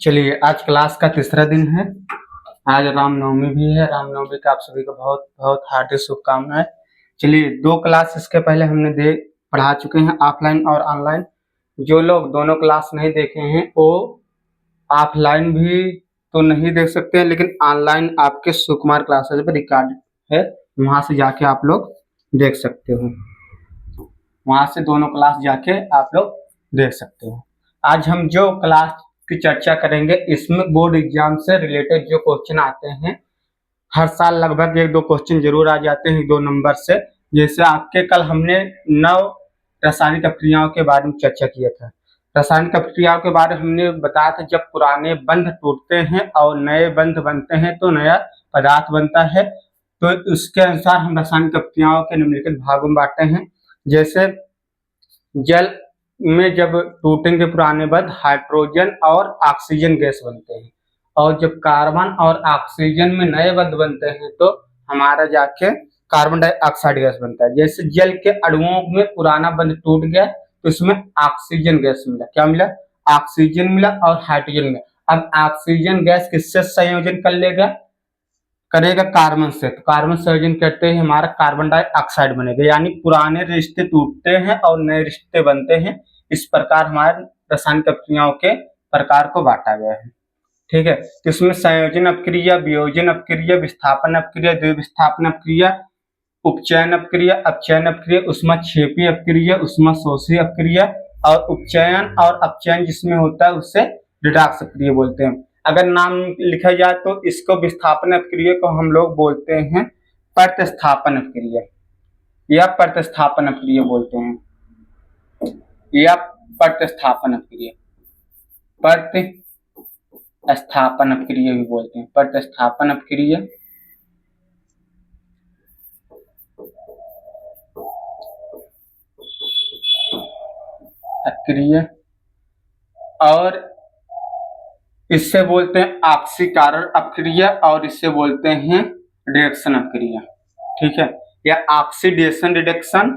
चलिए, आज क्लास का तीसरा दिन है। आज रामनवमी भी है। रामनवमी का आप सभी को बहुत बहुत हार्दिक शुभकामनाएं। चलिए, दो क्लास इसके पहले हमने पढ़ा चुके हैं, ऑफलाइन और ऑनलाइन। जो लोग दोनों क्लास नहीं देखे हैं वो ऑफलाइन भी तो नहीं देख सकते हैं, लेकिन ऑनलाइन आपके सुकुमार क्लासेस पर रिकॉर्ड है, वहाँ से जाके आप लोग देख सकते हो। वहाँ से दोनों क्लास जाके आप लोग देख सकते हो। आज हम जो क्लास की चर्चा करेंगे इसमें बोर्ड एग्जाम से रिलेटेड जो क्वेश्चन आते हैं, हर साल लगभग एक दो क्वेश्चन जरूर आ जाते हैं 2 नंबर से। जैसे आपके कल हमने 9 रासायनिक अभिक्रियाओं के बारे में चर्चा किया था। रासायनिक अभिक्रियाओं के बारे में हमने बताया था, जब पुराने बंध टूटते हैं और नए बंध बनते हैं तो नया पदार्थ बनता है। तो उसके अनुसार हम रासायनिक अभिक्रियाओं के निम्नलिखित भागों में बांटते हैं। जैसे जल में जब टूटेंगे पुराने बंध, हाइड्रोजन और ऑक्सीजन गैस बनते हैं, और जब कार्बन और ऑक्सीजन में नए बंध बनते हैं तो हमारा जाके कार्बन डाइऑक्साइड गैस बनता है। जैसे जल के अणुओं में पुराना बंध टूट गया तो इसमें ऑक्सीजन गैस मिला। क्या मिला? ऑक्सीजन मिला और हाइड्रोजन मिला। अब ऑक्सीजन गैस किससे संयोजन करेगा? कार्बन से। तो कार्बन संयोजन करते ही हमारा कार्बन डाइऑक्साइड बनेगा। यानी पुराने रिश्ते टूटते हैं और नए रिश्ते बनते हैं। इस प्रकार हमारे रासायनिक अभिक्रियाओं के प्रकार को बांटा गया है। ठीक है, तो इसमें संयोजन अपक्रिया, वियोजन अपक्रिया, विस्थापन अपक्रिया, द्विविस्थापन अपक्रिया, उपचयन अपक्रिया, अपचयन अपक्रिया, ऊष्माक्षेपी अपक्रिया, ऊष्माशोषी अपक्रिया, और उपचयन और अपचयन जिसमें होता है उससे रिडॉक्स अपक्रिया बोलते हैं। अगर नाम लिखा जाए तो इसको विस्थापन अपक्रिया को हम लोग बोलते हैं प्रतिस्थापन अपक्रिया, या प्रतिस्थापन अपक्रिया बोलते हैं, या प्रतिस्थापन अपक्रिया, प्रतिस्थापन अपक्रिया भी बोलते हैं। प्रतिस्थापन अपक्रिया और इससे बोलते हैं ऑक्सीकरण अपक्रिया, और इससे बोलते हैं रिडक्शन अपक्रिया। ठीक है, या ऑक्सीडेशन रिएक्शन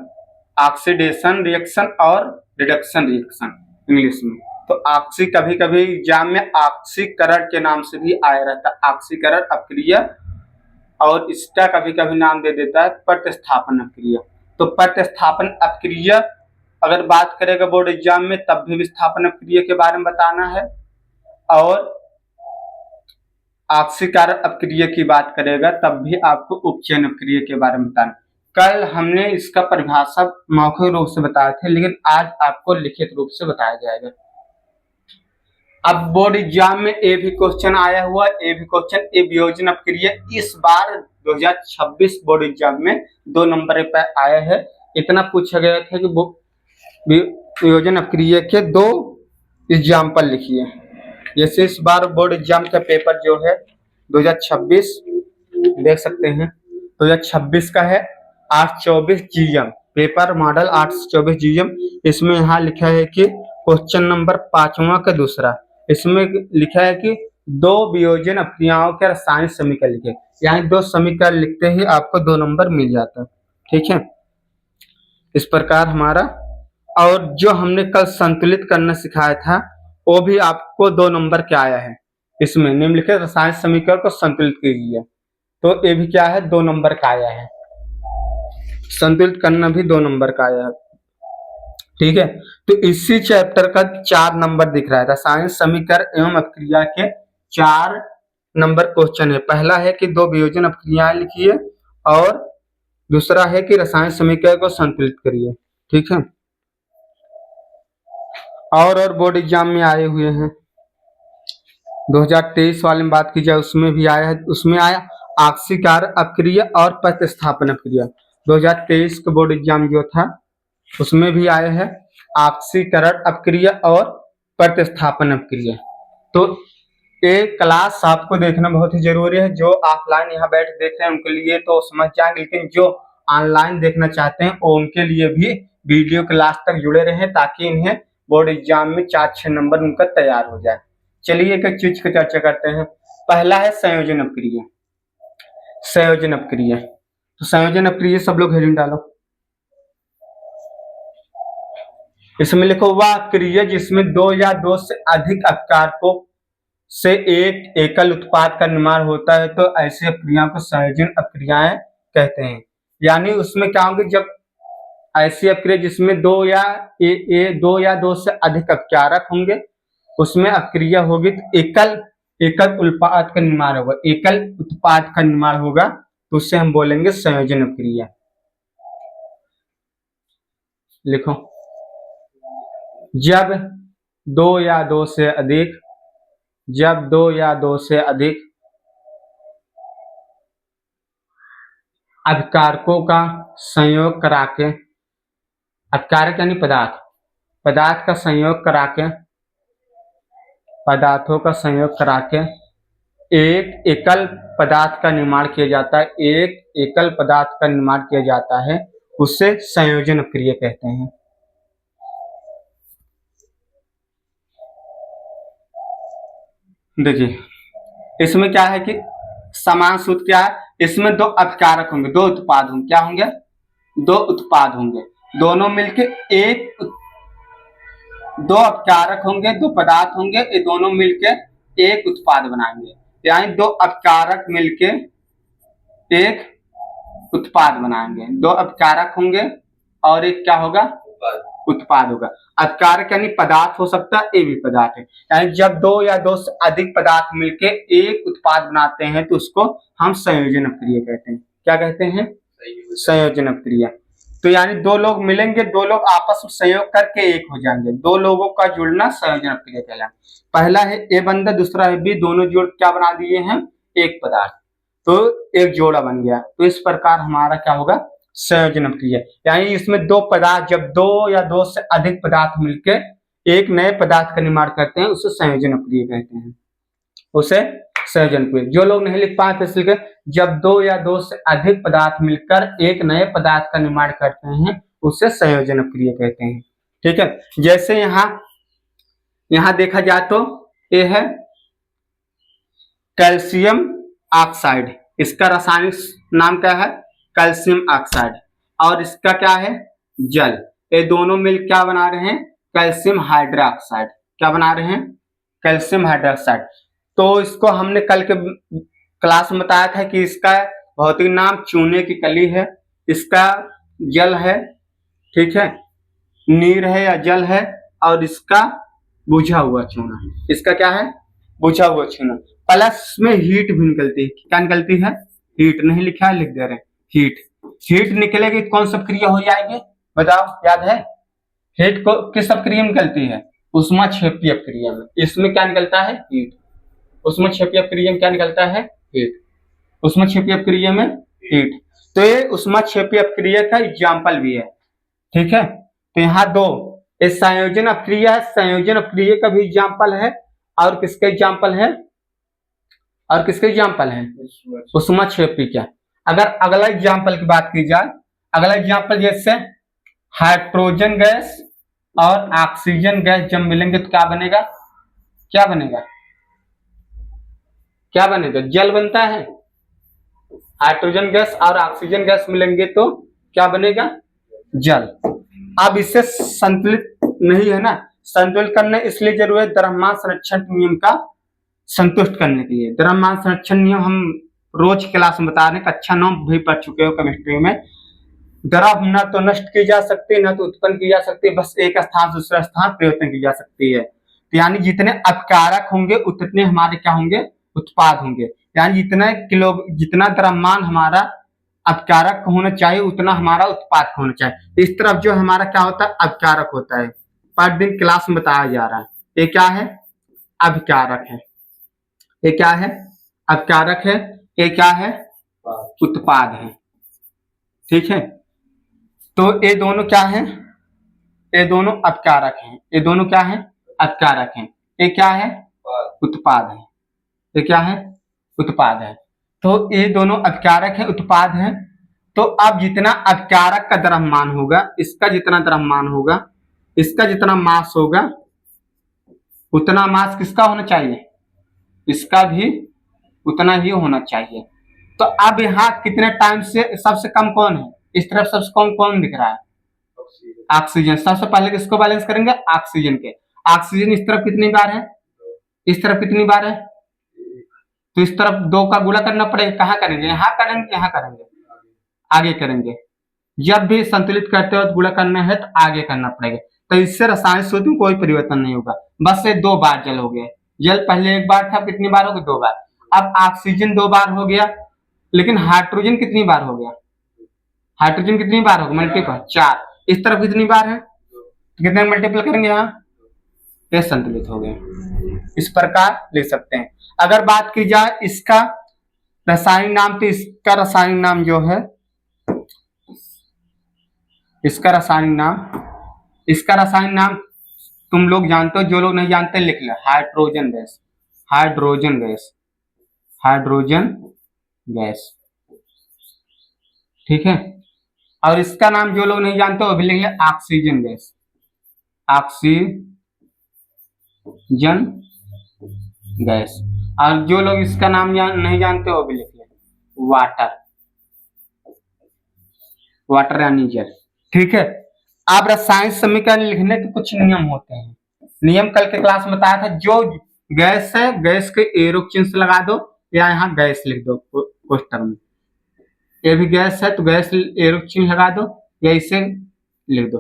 और रिडक्शन रिएक्शन इंग्लिश में। तो ऑक्सी कभी कभी एग्जाम में ऑक्सीकरण के नाम से भी आया रहता है, ऑक्सीकरण अपक्रिया, और इसका कभी कभी नाम दे देता है प्रतिस्थापन अपक्रिया। तो प्रतिस्थापन अपक्रिया अगर बात करेगा बोर्ड एग्जाम में तब भी विस्थापन अपक्रिया के बारे में बताना है, और ऑक्सीकरण अपक्रिया की बात करेगा तब भी आपको उपचयन अपक्रिया के बारे में बताना। कल हमने इसका परिभाषा मौखिक रूप से बताए थे, लेकिन आज आपको लिखित रूप से बताया जाएगा। अब बोर्ड एग्जाम में ए भी क्वेश्चन आया हुआ, ए भी क्वेश्चन, ए वियोजन अपक्रिया इस बार 2026 बोर्ड एग्जाम में 2 नंबर पर आया है। इतना पूछा गया था कि वियोजन अपक्रिया के 2 एग्जाम्पल लिखिए। जैसे इस बार बोर्ड एग्जाम का पेपर जो है 2026 देख सकते हैं, 2026 का है 824 जीएम पेपर मॉडल 824 जीएम। इसमें यहाँ लिखा है कि क्वेश्चन नंबर 5वां का दूसरा, इसमें लिखा है कि 2 वियोजन अपक्रियाओं के रासायनिक समीकरण लिखे, यानी 2 समीकरण लिखते ही आपको 2 नंबर मिल जाता है। ठीक है, इस प्रकार हमारा, और जो हमने कल संतुलित करना सिखाया था वो भी आपको 2 नंबर क्या आया है। इसमें निम्नलिखित रासायनिक समीकरण को संतुलित कीजिए, तो ये भी क्या है, 2 नंबर का आया है। संतुलित करना भी 2 नंबर का आया है। ठीक है, तो इसी चैप्टर का 4 नंबर दिख रहा है। रासायनिक समीकरण एवं अपक्रिया के 4 नंबर क्वेश्चन है। पहला है कि 2 वियोजन अपक्रियाएं लिखिए, और दूसरा है कि रासायनिक समीकरण को संतुलित करिए। ठीक है, और बोर्ड एग्जाम में आए हुए हैं। 2023 वाले में बात की जाए उसमें भी आया है, उसमें आया ऑक्सीकरण अपक्रिया और प्रतिस्थापन अपक्रिया। 2023 का बोर्ड एग्जाम जो था उसमें भी आया है ऑक्सीकरण अपक्रिया और प्रतिस्थापन अपक्रिया। तो ये क्लास आपको देखना बहुत ही जरूरी है। जो ऑफलाइन यहाँ बैठ देख रहे हैं उनके लिए तो समझ जाएंगे, लेकिन जो ऑनलाइन देखना चाहते हैं वो उनके लिए भी वीडियो क्लास तक जुड़े रहें, ताकि इन्हें बोर्ड एग्जाम में 4-6 नंबर उनका तैयार हो जाए। चलिए एक एक चीज की चर्चा करते हैं। पहला है संयोजन अपक्रिया। संयोजन अपक्रिया, तो संयोजन अपक्रिया सब लोग हेडिंग डालो। इसमें लिखो वह क्रिया जिसमें 2 या 2 से अधिक अपकार को से एक एकल उत्पाद का निर्माण होता है तो ऐसी अपक्रियाओं को संयोजन अपक्रियाएं कहते हैं। यानी उसमें क्या होंगे, जब ऐसी अपक्रिया जिसमें दो या दो से अधिक अपकारक होंगे, उसमें अपक्रिया होगी तो एकल उत्पाद का निर्माण होगा, एकल उत्पाद का निर्माण होगा, तो उससे हम बोलेंगे संयोजन अपक्रिया। लिखो, जब दो या दो से अधिक अपकारकों का संयोग करा के, अपकारक यानी पदार्थ का संयोग करा के, पदार्थों का संयोग करा के एक एकल पदार्थ का निर्माण किया जाता है, एक एकल पदार्थ का निर्माण किया जाता है, उससे संयोजन अपक्रिया कहते हैं। देखिए, इसमें क्या है कि समान सूत्र क्या है, इसमें दो अपकारक होंगे, दो उत्पाद होंगे, क्या होंगे, दो उत्पाद होंगे, दोनों मिलके दो अपकारक होंगे, दो पदार्थ होंगे, ये दोनों मिलके एक उत्पाद बनाएंगे, यानी दो अपकारक मिलके एक उत्पाद बनाएंगे। दो अपकारक होंगे और एक क्या होगा, उत्पाद होगा। अपकारक यानी पदार्थ हो सकता है, ये भी पदार्थ है। यानी जब दो या दो से अधिक पदार्थ मिलके एक उत्पाद बनाते हैं तो उसको हम संयोजन अपक्रिया कहते हैं। क्या कहते हैं, संयोजन अपक्रिया। तो यानी दो लोग मिलेंगे, दो लोग आपस में संयोग करके एक हो जाएंगे, दो लोगों का जुड़ना संयोजन अपक्रिया कहलाता है। पहला है ए बंदा, दूसरा है बी, दोनों जोड़ क्या बना दिए हैं, एक पदार्थ, तो एक जोड़ा बन गया। तो इस प्रकार हमारा क्या होगा, संयोजन अपक्रिया। यानी इसमें दो पदार्थ, जब दो या दो से अधिक पदार्थ मिलकर एक नए पदार्थ का निर्माण करते हैं, उसे संयोजन अपक्रिया कहते हैं, उसे संयोजन अपक्रिया। जो लोग नहीं लिख पाए तो इसलिए, जब दो या दो से अधिक पदार्थ मिलकर एक नए पदार्थ का निर्माण करते हैं, उसे संयोजन अपक्रिया कहते हैं। ठीक है, जैसे यहां देखा जाए तो ये है कैल्शियम ऑक्साइड, इसका रासायनिक नाम क्या है, कैल्शियम ऑक्साइड, और इसका क्या है, जल। ये दोनों मिल क्या बना रहे हैं, कैल्शियम हाइड्रोक्साइड। क्या बना रहे हैं, कैल्शियम हाइड्रोक्साइड। तो इसको हमने कल के क्लास में बताया था कि इसका भौतिक नाम चूने की कली है, इसका जल है, ठीक है, नीर है या जल है, और इसका बुझा हुआ चूना। इसका क्या है, बुझा हुआ चूना। प्लस में हीट भी निकलती है। क्या निकलती है, हीट। नहीं लिखा है, लिख दे रहे, हीट निकलेगी, कौन सी क्रिया हो जाएगी, बताओ, याद है, हीट को किस अपक्रिया में निकलती है, ऊष्माक्षेपी अपक्रिया में। इसमें क्या निकलता है, हीट। ऊष्माक्षेपी अपक्रिया में क्या निकलता है, हीट। ऊष्माक्षेपी अपक्रिया में हीट। तो ये ऊष्माक्षेपी अपक्रिया का एग्जाम्पल भी है, ठीक है। तो यहाँ दो, ये संयोजन अपक्रिया है, संयोजन अपक्रिया का भी एग्जाम्पल है, और किसके एग्जाम्पल है, और किसके एग्जाम्पल है, ऊष्माक्षेपी। क्या, अगर अगला एग्जाम्पल की बात की जाए, अगला एग्जाम्पल जैसे हाइड्रोजन गैस और ऑक्सीजन गैस जब मिलेंगे तो क्या बनेगा, क्या बनेगा, क्या बनेगा, जल बनता है। हाइड्रोजन गैस और ऑक्सीजन गैस मिलेंगे तो क्या बनेगा, जल। अब इससे संतुलित नहीं है ना, संतुलित करने इसलिए जरूरी है द्रव्यमान संरक्षण नियम का संतुष्ट करने के लिए। द्रव्यमान संरक्षण नियम हम रोज क्लास में बता रहे हैं, कक्षा 9 भी पढ़ चुके हो केमिस्ट्री में। द्रव न तो नष्ट की जा सकती, न तो उत्पन्न की जा सकती, बस एक स्थान से दूसरा स्थान परिवर्तन की जा सकती है। तो यानी जितने अपकारक होंगे उतने हमारे क्या होंगे, उत्पाद होंगे। यानी जितना द्रव्यमान हमारा अपकारक होना चाहिए उतना हमारा उत्पाद होना चाहिए। इस तरफ जो हमारा क्या होता है, अपकारक होता है, पर दिन क्लास में बताया जा रहा है। ये क्या है, अपकारक है, ये क्या है, अपकारक है, ये क्या है, उत्पाद है, ठीक है। तो ये दोनों क्या है, ये दोनों अपकारक हैं, ये दोनों क्या है, अपकारक हैं, ये क्या है, उत्पाद है, ये क्या है, उत्पाद है। तो ये दोनों अपकारक है, उत्पाद है। तो अब जितना अपकारक का द्रव्यमान होगा, इसका जितना द्रव्यमान होगा, इसका जितना मास होगा, उतना मास किसका होना चाहिए, इसका भी उतना ही होना चाहिए। तो अब यहाँ कितने टाइम से सबसे कम कौन है, इस तरफ सबसे कम कौन दिख रहा है, ऑक्सीजन। सबसे पहले किसको बैलेंस करेंगे, ऑक्सीजन के। ऑक्सीजन इस तरफ कितनी बार है, इस तरफ कितनी बार है, तो इस तरफ 2 का गुणा करना पड़ेगा। कहाँ करेंगे, यहाँ करेंगे, यहाँ करेंगे, आगे करेंगे। जब भी संतुलित करते हो तो गुणा करना है तो आगे करना पड़ेगा। तो इससे रासायनिक सूत्र में कोई परिवर्तन नहीं होगा, बस ये 2 बार जल हो गया। जल पहले 1 बार था, कितनी बार हो गया, 2 बार। अब ऑक्सीजन 2 बार हो गया, लेकिन हाइड्रोजन कितनी बार हो गया, हाइड्रोजन कितनी बार होगा, मल्टीपल 4। इस तरफ कितनी बार है, तो कितने मल्टीपल करेंगे यहाँ, ये संतुलित हो गए। इस प्रकार लिख सकते हैं। अगर बात की जाए इसका रासायनिक नाम, तो इसका रासायनिक नाम जो है, इसका रासायनिक नाम तुम लोग जानते हो, जो लोग नहीं जानते लिख लो, hydrogen gas, hydrogen gas, hydrogen gas, ठीक है। और इसका नाम जो लोग नहीं जानते वो भी लिख ले, ऑक्सीजन गैस, ऑक्सीजन गैस। और जो लोग इसका नाम नहीं जानते वो भी लिख ले, वाटर, वाटर यानी जल, ठीक है। अब रासायनिक समीकरण लिखने के कुछ नियम होते हैं। नियम कल के क्लास में बताया था, जो गैस है गैस के एरो चिन्ह से लगा दो, या यहाँ गैस लिख दो पोस्टर में, ये भी गैस है तो गैस एरो चिन्ह लगा दो, या इसे लिख दो।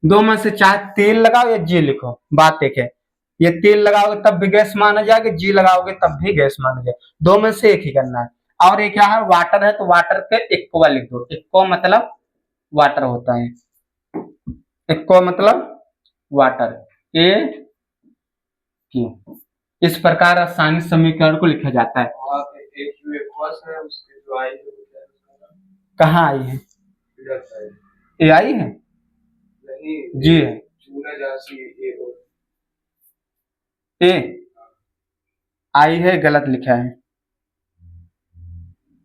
2 में से चाहे तेल लगाओ या जी लिखो, बात एक है। ये तेल लगाओगे तब भी गैस माना जाएगा, जी लगाओगे तब भी गैस माना जाएगा, 2 में से एक ही करना है। और एक क्या है, वाटर है तो वाटर के एक्वा लिख दो, एक्वा मतलब वाटर होता है, एक्वा मतलब वाटर, ए क्यू। इस प्रकार रासायनिक समीकरण को लिखा जाता है। कहाँ आई है, ए आई है, जी है, ए आई है, गलत लिखा है,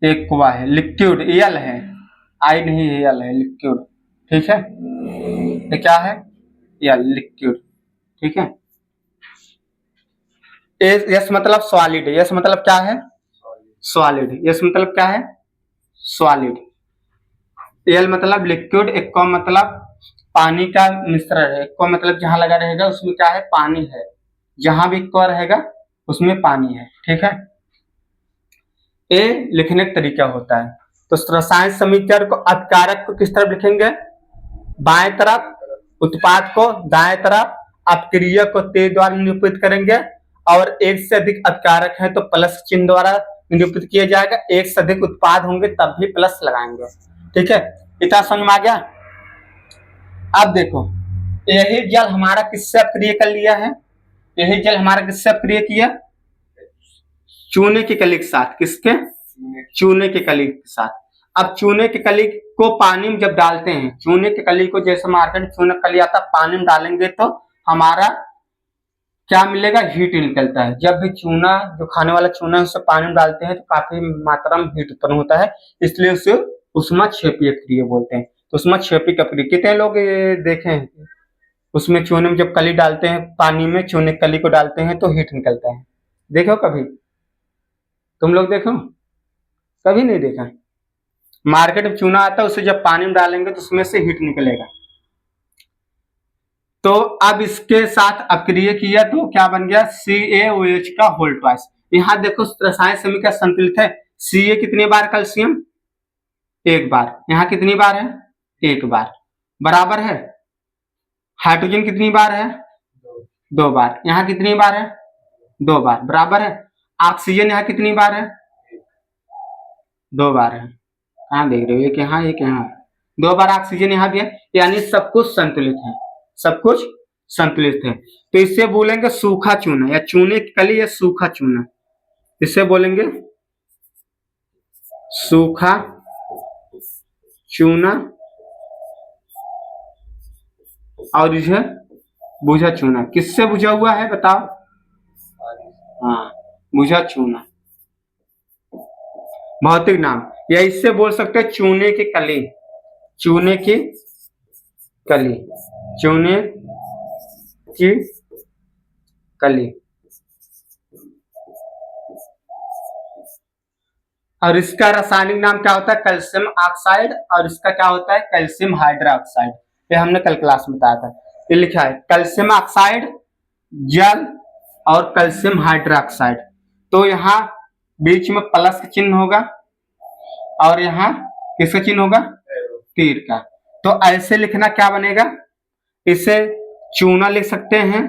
एक्वा है, लिक्विड एल है, आई नहीं है, एल है, लिक्विड, ठीक है। ये क्या है, एल, लिक्विड, ठीक है। यस मतलब सॉलिड, यस मतलब क्या है, सॉलिड, यस मतलब क्या है, सॉलिड। एल मतलब लिक्विड, एक्वा मतलब पानी का मिश्रण है, एक्वा मतलब जहां लगा रहेगा उसमें क्या है, पानी है, जहां भी एक्वा रहेगा उसमें पानी है, ठीक है। ए लिखने का तरीका होता है, तो रासायनिक समीकरण को अपकारक को किस तरफ लिखेंगे, बाएं तरफ, उत्पाद को दाएं तरफ, अपक्रिया को ते द्वारा निरूपित करेंगे, और एक से अधिक अपकारक है तो प्लस चिन्ह द्वारा निरूपित किया जाएगा, एक से अधिक उत्पाद होंगे तब भी प्लस लगाएंगे, ठीक है। इतना समझ में आ गया। अब देखो, यही जल हमारा किससे अपक्रिय कर लिया है, यही जल हमारा किससे अपक्रिय किया, चूने की कली के साथ, किसके, चूने की कली के साथ। अब चूने की कली को पानी में जब डालते हैं, चूने की कली को जैसे मार्केट चूना कली आता पानी में डालेंगे तो हमारा क्या मिलेगा, हीट निकलता है। जब भी चूना, जो खाने वाला चूना है, उसे पानी में डालते हैं तो काफी मात्रा में हीट उत्पन्न होता है, इसलिए उसे ऊष्माक्षेपीय क्रिया बोलते हैं। तो ऊष्माक्षेपी क्रिया कितने लोग देखे हैं, उसमें चूने में जब कली डालते हैं, पानी में चूने कली को डालते हैं तो हीट निकलता है, देखो कभी तुम लोग देखो, कभी नहीं देखा। मार्केट में चूना आता है, उसे जब पानी में डालेंगे तो उसमें से हीट निकलेगा। तो अब इसके साथ अपक्रिय किया तो क्या बन गया, CaOH का होल ट्वाइस। यहां देखो रासायनिक समीकरण संतुलित है, Ca कितनी बार कैल्शियम, 1 बार, यहाँ कितनी बार है, 1 बार, बराबर है। हाइड्रोजन कितनी बार है, 2 बार, यहाँ कितनी बार है, 2 बार, बराबर है। ऑक्सीजन यहाँ कितनी बार है, 2 बार है, कहाँ देख रहे हो, एक यहाँ एक यहाँ, 2 बार ऑक्सीजन यहाँ भी है, यानी सब कुछ संतुलित है, सब कुछ संतुलित है। तो इससे बोलेंगे सूखा चूना, या चूने की कली या सूखा चूना, इससे बोलेंगे सूखा चूना, और इसे बुझा चूना। किससे बुझा हुआ है बताओ, हाँ, बुझा चूना, भौतिक नाम, या इससे बोल सकते हैं चूने की कली, चूने की कली, चूने की कली। और इसका रासायनिक नाम क्या होता है, कैल्शियम ऑक्साइड, और इसका क्या होता है, कैल्शियम हाइड्रोक्साइड। ये हमने कल क्लास में बताया था। ये लिखा है कैल्शियम ऑक्साइड जल और कैल्शियम हाइड्रोक्साइड। तो यहाँ बीच में प्लस का चिन्ह होगा और यहाँ किसका चिन्ह होगा, तीर का। तो ऐसे लिखना क्या बनेगा, इसे चूना लिख सकते हैं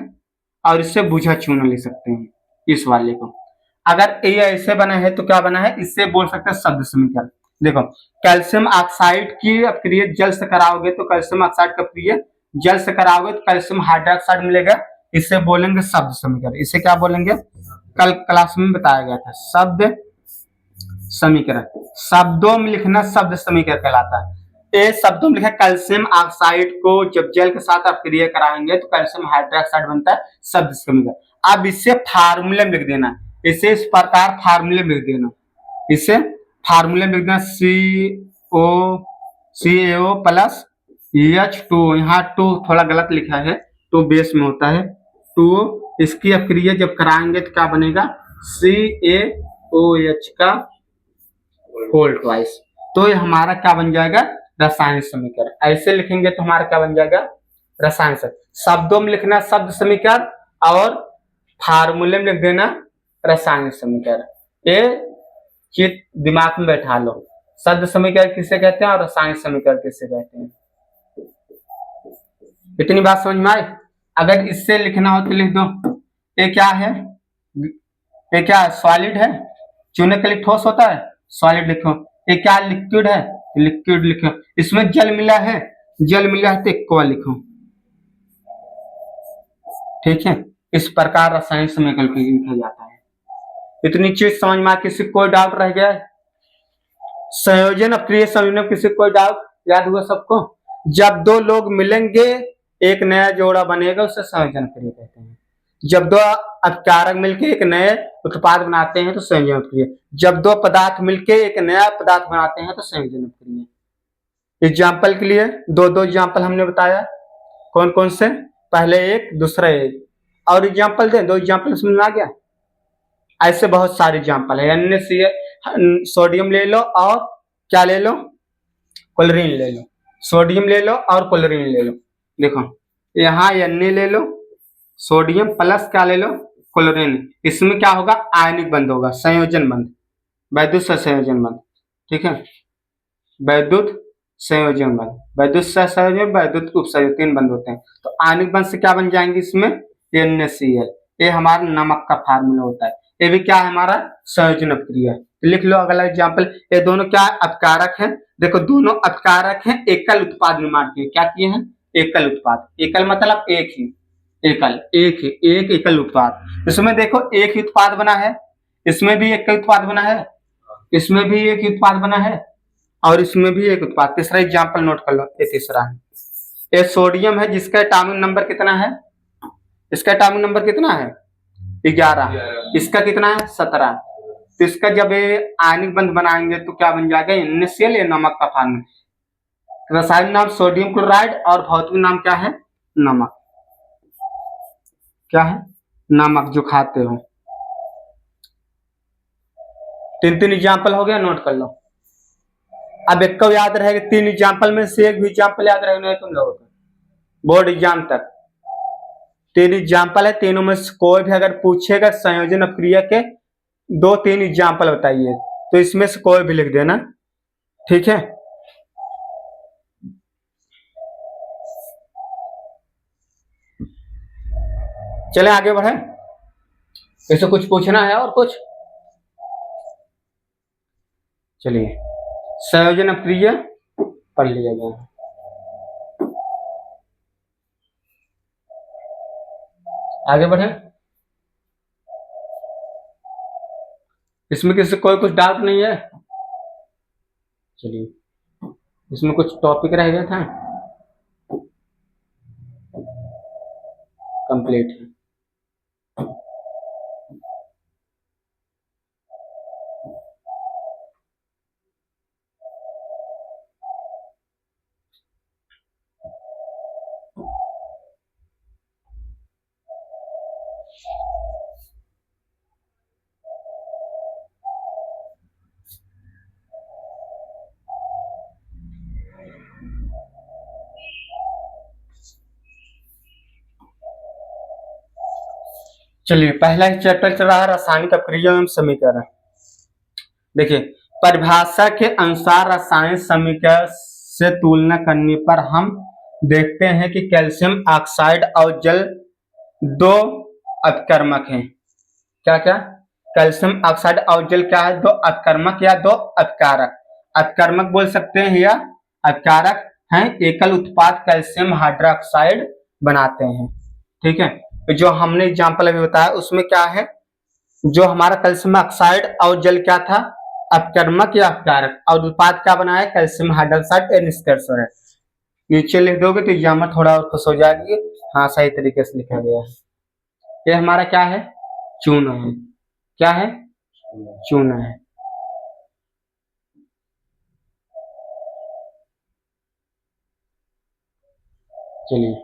और इससे बुझा चूना लिख सकते हैं इस वाले को। अगर ये ऐसे बना है तो क्या बना है, इससे बोल सकते हैं शब्द समीकरण। देखो कैल्शियम ऑक्साइड की अपक्रिया जल से कराओगे तो कैल्शियम ऑक्साइड का अपक्रिया जल से कराओगे तो कैल्शियम हाइड्रोक्साइड मिलेगा, इससे बोलेंगे शब्द समीकरण। इसे क्या बोलेंगे, कल क्लास में बताया गया था, शब्द समीकरण। शब्दों में लिखना शब्द समीकरण कहलाता है। ये शब्दों में लिखा कैल्शियम ऑक्साइड को जब जल के साथ आप क्रिया कराएंगे तो कैल्शियम हाइड्रोक्साइड बनता है, शब्द समीकरण। अब इससे फार्मूले में लिख देना, इसे इस प्रकार फार्मूले में लिख देना, इसे फार्मूले में लिख देना CaO प्लस H2। यहाँ 2 थोड़ा गलत लिखा है, 2 बेस में होता है 2। इसकी अपक्रिया जब कराएंगे तो क्या बनेगा, CaOH का होल ट्वाइस। तो ये हमारा क्या बन जाएगा, रासायनिक समीकरण। ऐसे लिखेंगे तो हमारा क्या बन जाएगा, रासायनिक समीकरण। शब्दों में लिखना शब्द समीकरण और फार्मूले में लिख देना रासायनिक समीकरण। ये चीज दिमाग में बैठा लो, शब्द समीकरण किसे कहते हैं और रासायनिक समीकरण किसे कहते हैं। इतनी बात समझ में आई। अगर इससे लिखना हो तो लिख दो, ये क्या है, ये क्या सॉलिड है, चूने के लिए ठोस होता है, सॉलिड लिखो। ये क्या लिक्विड है, लिक्विड लिखो। इसमें जल मिला है, जल मिला है तो एक्वा लिखो, ठीक है। इस प्रकार रासायनिक समीकरण लिखा जाता है। इतनी चीज समझ में, किसी कोई डाउट रह गया, संयोजन अप्रिय संयोजन किसी कोई डाउट याद हुआ सबको। जब दो लोग मिलेंगे एक नया जोड़ा बनेगा, उसे संयोजन अप्रिय कहते हैं। जब दो अपकारक मिलकर एक नए उत्पाद बनाते हैं तो संयोजन अप्रिय। जब दो पदार्थ मिलकर एक नया पदार्थ बनाते हैं तो संयोजन अप्रिय। एग्जाम्पल के लिए दो दो एग्जाम्पल हमने बताया, कौन कौन से, पहले एक दूसरा एक, और एग्जाम्पल दे, 2 एग्जाम्पल समझ में आ गया। ऐसे बहुत सारे एग्जाम्पल है। सोडियम ले लो और क्या ले लो, क्लोरीन ले लो। सोडियम ले लो और क्लोरीन ले लो। देखो यहाँ Na ले लो, सोडियम प्लस क्या ले लो, क्लोरीन। इसमें क्या होगा, आयनिक बंध होगा, संयोजन बंध, वैद्युत संयोजन बंध, ठीक है। वैद्युत संयोजन बंध, वैद्युत संयोजन, वैद्युत उपसंयोजन, 3 बंध होते हैं। तो आयनिक बंध से क्या बन जाएंगे इसमें, NaCl। ये हमारा नमक का फार्मूला होता है। ये भी क्या है, हमारा संयोजन अपक्रिया है। लिख लो अगला एग्जाम्पल। ये दोनों क्या अपकारक हैं, देखो दोनों अपकारक हैं, एकल उत्पाद निर्माण किए। क्या किए हैं, एकल उत्पाद। एकल मतलब एक ही, एकल एक ही, एक एकल उत्पाद। इसमें देखो एक ही उत्पाद बना है, इसमें भी एक उत्पाद बना है, इसमें भी एक ही उत्पाद बना है, और इसमें भी एक उत्पाद। तीसरा एग्जाम्पल नोट कर लो, ये तीसरा है। ये सोडियम है जिसका एटॉमिक नंबर कितना है, इसका एटॉमिक नंबर कितना है, 11। इसका कितना है, 17। तो इसका जब ये आयनिक बंध बनाएंगे तो क्या बन जाएगा, NaCl, ये नमक का फार्मूला। रसायन नाम सोडियम क्लोराइड और भौतिक नाम क्या है, नमक। क्या है, नमक, जो खाते हो। 3 एग्जाम्पल हो गया, नोट कर लो। अब एक को याद रहेगा, 3 एग्जाम्पल में से एक भी एग्जाम्पल याद रहेगा नहीं तुम लोगों को, बोर्ड एग्जाम तक 3 एग्जाम्पल है। तीनों में से कोई भी अगर पूछेगा संयोजन अपक्रिया के 2-3 एग्जाम्पल बताइए, तो इसमें से कोई भी लिख देना, ठीक है। चले आगे बढ़े, इसे कुछ पूछना है और कुछ, चलिए संयोजन अपक्रिया पढ़ लिया गया। आगे बढ़े, इसमें किसी कोई कुछ डाउट नहीं है। चलिए, इसमें कुछ टॉपिक रह गया था, कंप्लीट है। चलिए पहला ही चैप्टर चल रहा है रासायनिक अपक्रिया एवं समीकरण। देखिए परिभाषा के अनुसार रासायनिक समीकरण से तुलना करने पर हम देखते हैं कि कैल्शियम ऑक्साइड और जल दो अपकर्मक हैं। क्या क्या? कैल्शियम ऑक्साइड और जल क्या है? दो अपकर्मक या दो अपकारक। अपकर्मक बोल सकते हैं या अपकारक हैं। एकल उत्पाद कैल्शियम हाइड्रोक्साइड बनाते हैं। ठीक है, तो जो हमने एग्जाम्पल अभी बताया उसमें क्या है, जो हमारा कैल्शियम ऑक्साइड और जल क्या था? अपकर्मक या अपकारक, और उत्पाद क्या बनाया? कैल्शियम हाइड्रोक्साइड या निष्कर्ष है। नीचे लिख दोगे तो एग्जाम थोड़ा और खुश हो जाएगी। हाँ सही तरीके से लिखा गया है। ये हमारा क्या है? चूना है। क्या है? चूना है। चलिए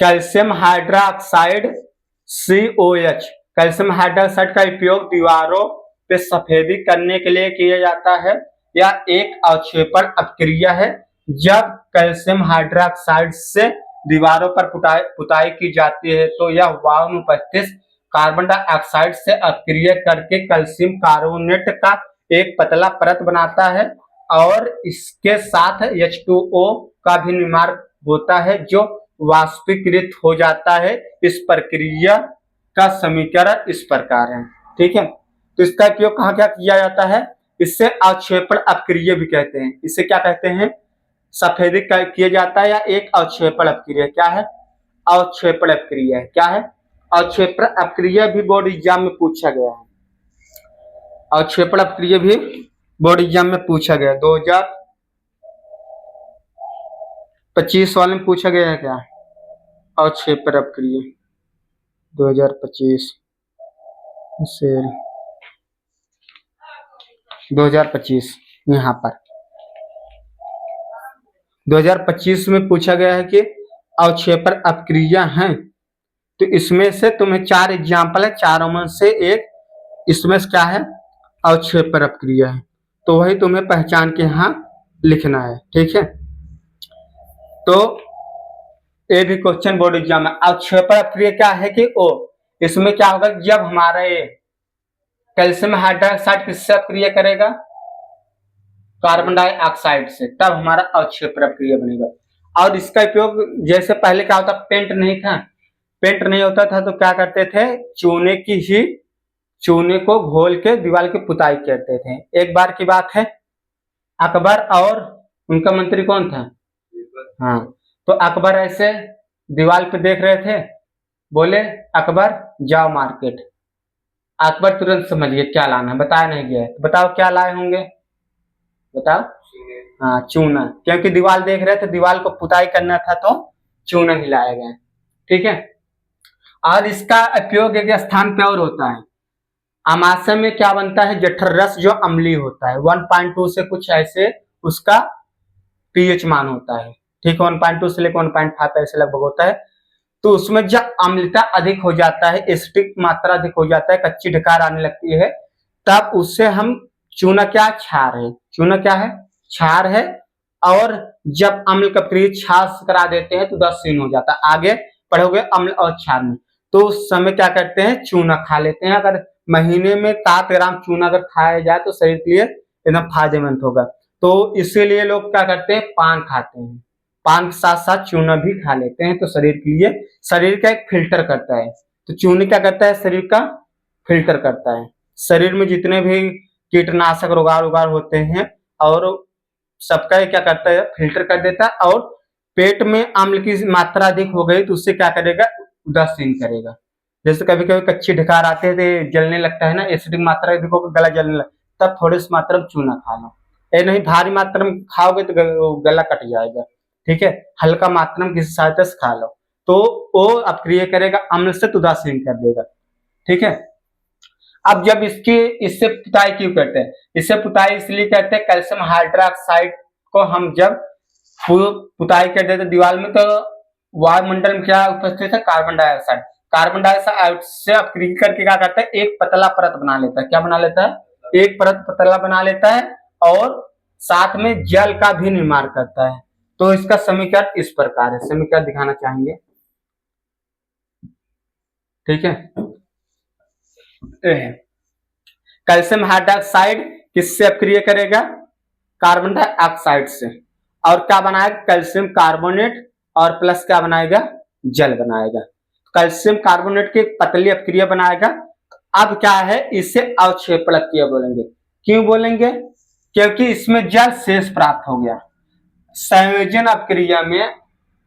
calcium hydroxide COH, calcium hydroxide का उपयोग दीवारों पे सफेदी करने के लिए किया जाता है। यह एक अवक्षेपण अपक्रिया है। जब कैल्शियम हाइड्रोक्साइड से दीवारों पर पुताई की जाती है तो यह वायु में उपस्थित कार्बन डाइऑक्साइड से अपक्रिया करके कैल्शियम कार्बोनेट का एक पतला परत बनाता है और इसके साथ H2O का भी निर्माण होता है जो वाष्पीकृत हो जाता है। इस प्रक्रिया का समीकरण इस प्रकार है। ठीक है, तो इसका उपयोग कहाँ क्या किया जाता है? इससे अवक्षेपण अपक्रिया भी कहते हैं। इसे क्या कहते हैं? सफेदी किया जाता है या एक अवक्षेपण अपक्रिया। क्या है? अवक्षेपण अपक्रिया है। क्या है? अवक्षेपण अपक्रिया भी बोर्ड एग्जाम में पूछा गया है। अवक्षेपण अपक्रिया भी बोर्ड एग्जाम में पूछा गया। 2025 वाले में पूछा गया है क्या? अवक्षेपण अपक्रिया 2025 से 2025 यहाँ पर 2025 में पूछा गया है कि अवक्षेपण अपक्रिया है। तो इसमें से तुम्हें 4 एग्जाम्पल है, चारों में से एक इसमें से क्या है? अवक्षेपण अपक्रिया है। तो वही तुम्हें पहचान के यहाँ लिखना है। ठीक है, तो ये भी क्वेश्चन बोर्ड एग्जाम में अवक्षेपण अपक्रिया क्या है कि ओ, इसमें क्या होगा? जब हमारा ये कैल्शियम हाइड्रोक्साइड किससे अपक्रिया करेगा? कार्बन डाइऑक्साइड से, तब हमारा अवक्षेपण अपक्रिया बनेगा। और इसका उपयोग जैसे पहले क्या होता, पेंट नहीं था, पेंट नहीं होता था तो क्या करते थे? चूने को घोल के दीवार की पुताई करते थे। एक बार की बात है, अकबर और उनका मंत्री कौन था? हाँ, तो अकबर ऐसे दीवार पे देख रहे थे, बोले अकबर जाओ मार्केट। अकबर तुरंत समझ गए क्या लाना है, बताया नहीं गया। तो बताओ क्या लाए होंगे? बताओ। हाँ चूना, क्योंकि दीवार देख रहे थे, दीवार को पुताई करना था तो चूना ही लाया गया। ठीक है, और इसका उपयोग एक स्थान पे और होता है। अमाशय में क्या बनता है? जठर रस जो अम्लीय होता है, 1.2 से कुछ ऐसे उसका pH मान होता है। ठीक है, 1.2 से लेकर 1.5 ऐसे लगभग होता है। तो उसमें जब अम्लता अधिक हो जाता है, एसिडिक मात्रा अधिक हो जाता है, कच्ची ढकार आने लगती है, तब उससे हम चूना क्या? क्षार है। चूना क्या है? क्षार है। और जब अम्ल का प्रयोग क्षार करा देते हैं तो 10 सीन हो जाता है। आगे पढ़ोगे अम्ल और क्षार में, तो उस समय क्या करते हैं? चूना खा लेते हैं। अगर महीने में 7 ग्राम चूना अगर खाया जाए तो शरीर के लिए एकदम फायदेमंद होगा। तो इसीलिए लोग क्या करते हैं? पान खाते हैं, पान के साथ साथ चूना भी खा लेते हैं। तो शरीर के लिए, शरीर का एक फिल्टर करता है। तो चूना क्या करता है? शरीर का फिल्टर करता है। शरीर में जितने भी कीटनाशक रोगाणु होते हैं और सबका क्या करता है? फिल्टर कर देता है। और पेट में अम्ल की मात्रा अधिक हो गई तो उससे क्या करेगा? उदासीन करेगा। जैसे कभी कभी कच्ची ढकार आते हैं तो जलने लगता है ना, एसिडिक मात्रा अधिक होकर गला जलने लगता, तब थोड़ी सी मात्रा में चूना खा लो। ये नहीं भारी मात्रा में खाओगे तो गला कट जाएगा। ठीक है, हल्का मात्रा में किसी सहायता से खा लो तो वो अपक्रिया करेगा, अम्ल से उदासीन कर देगा। ठीक है, अब जब इससे पुताई क्यों करते हैं? इससे पुताई इसलिए करते हैं, कैल्शियम हाइड्रोक्साइड को हम जब पुताई कर देते दीवार में तो वायुमंडल में क्या उपस्थित है? Carbon dioxide. कार्बन डाइऑक्साइड से अपक्रिया करके क्या करता है? एक पतला परत बना लेता है। क्या बना लेता है? एक परत पतला बना लेता है और साथ में जल का भी निर्माण करता है। तो इसका समीकरण इस प्रकार है। समीकरण दिखाना चाहेंगे। ठीक है। कैल्शियम हाइड्रोक्साइड किससे अक्रिय करेगा? कार्बन डाइऑक्साइड से। और क्या बनाएगा? कैल्शियम कार्बोनेट और प्लस क्या बनाएगा? जल बनाएगा। कैल्शियम कार्बोनेट की पतली अपक्रिया बनाएगा। अब क्या है, इसे अवक्षेपण अपक्रिया बोलेंगे। क्यों बोलेंगे? क्योंकि इसमें जल शेष प्राप्त हो गया। संयोजन अपक्रिया में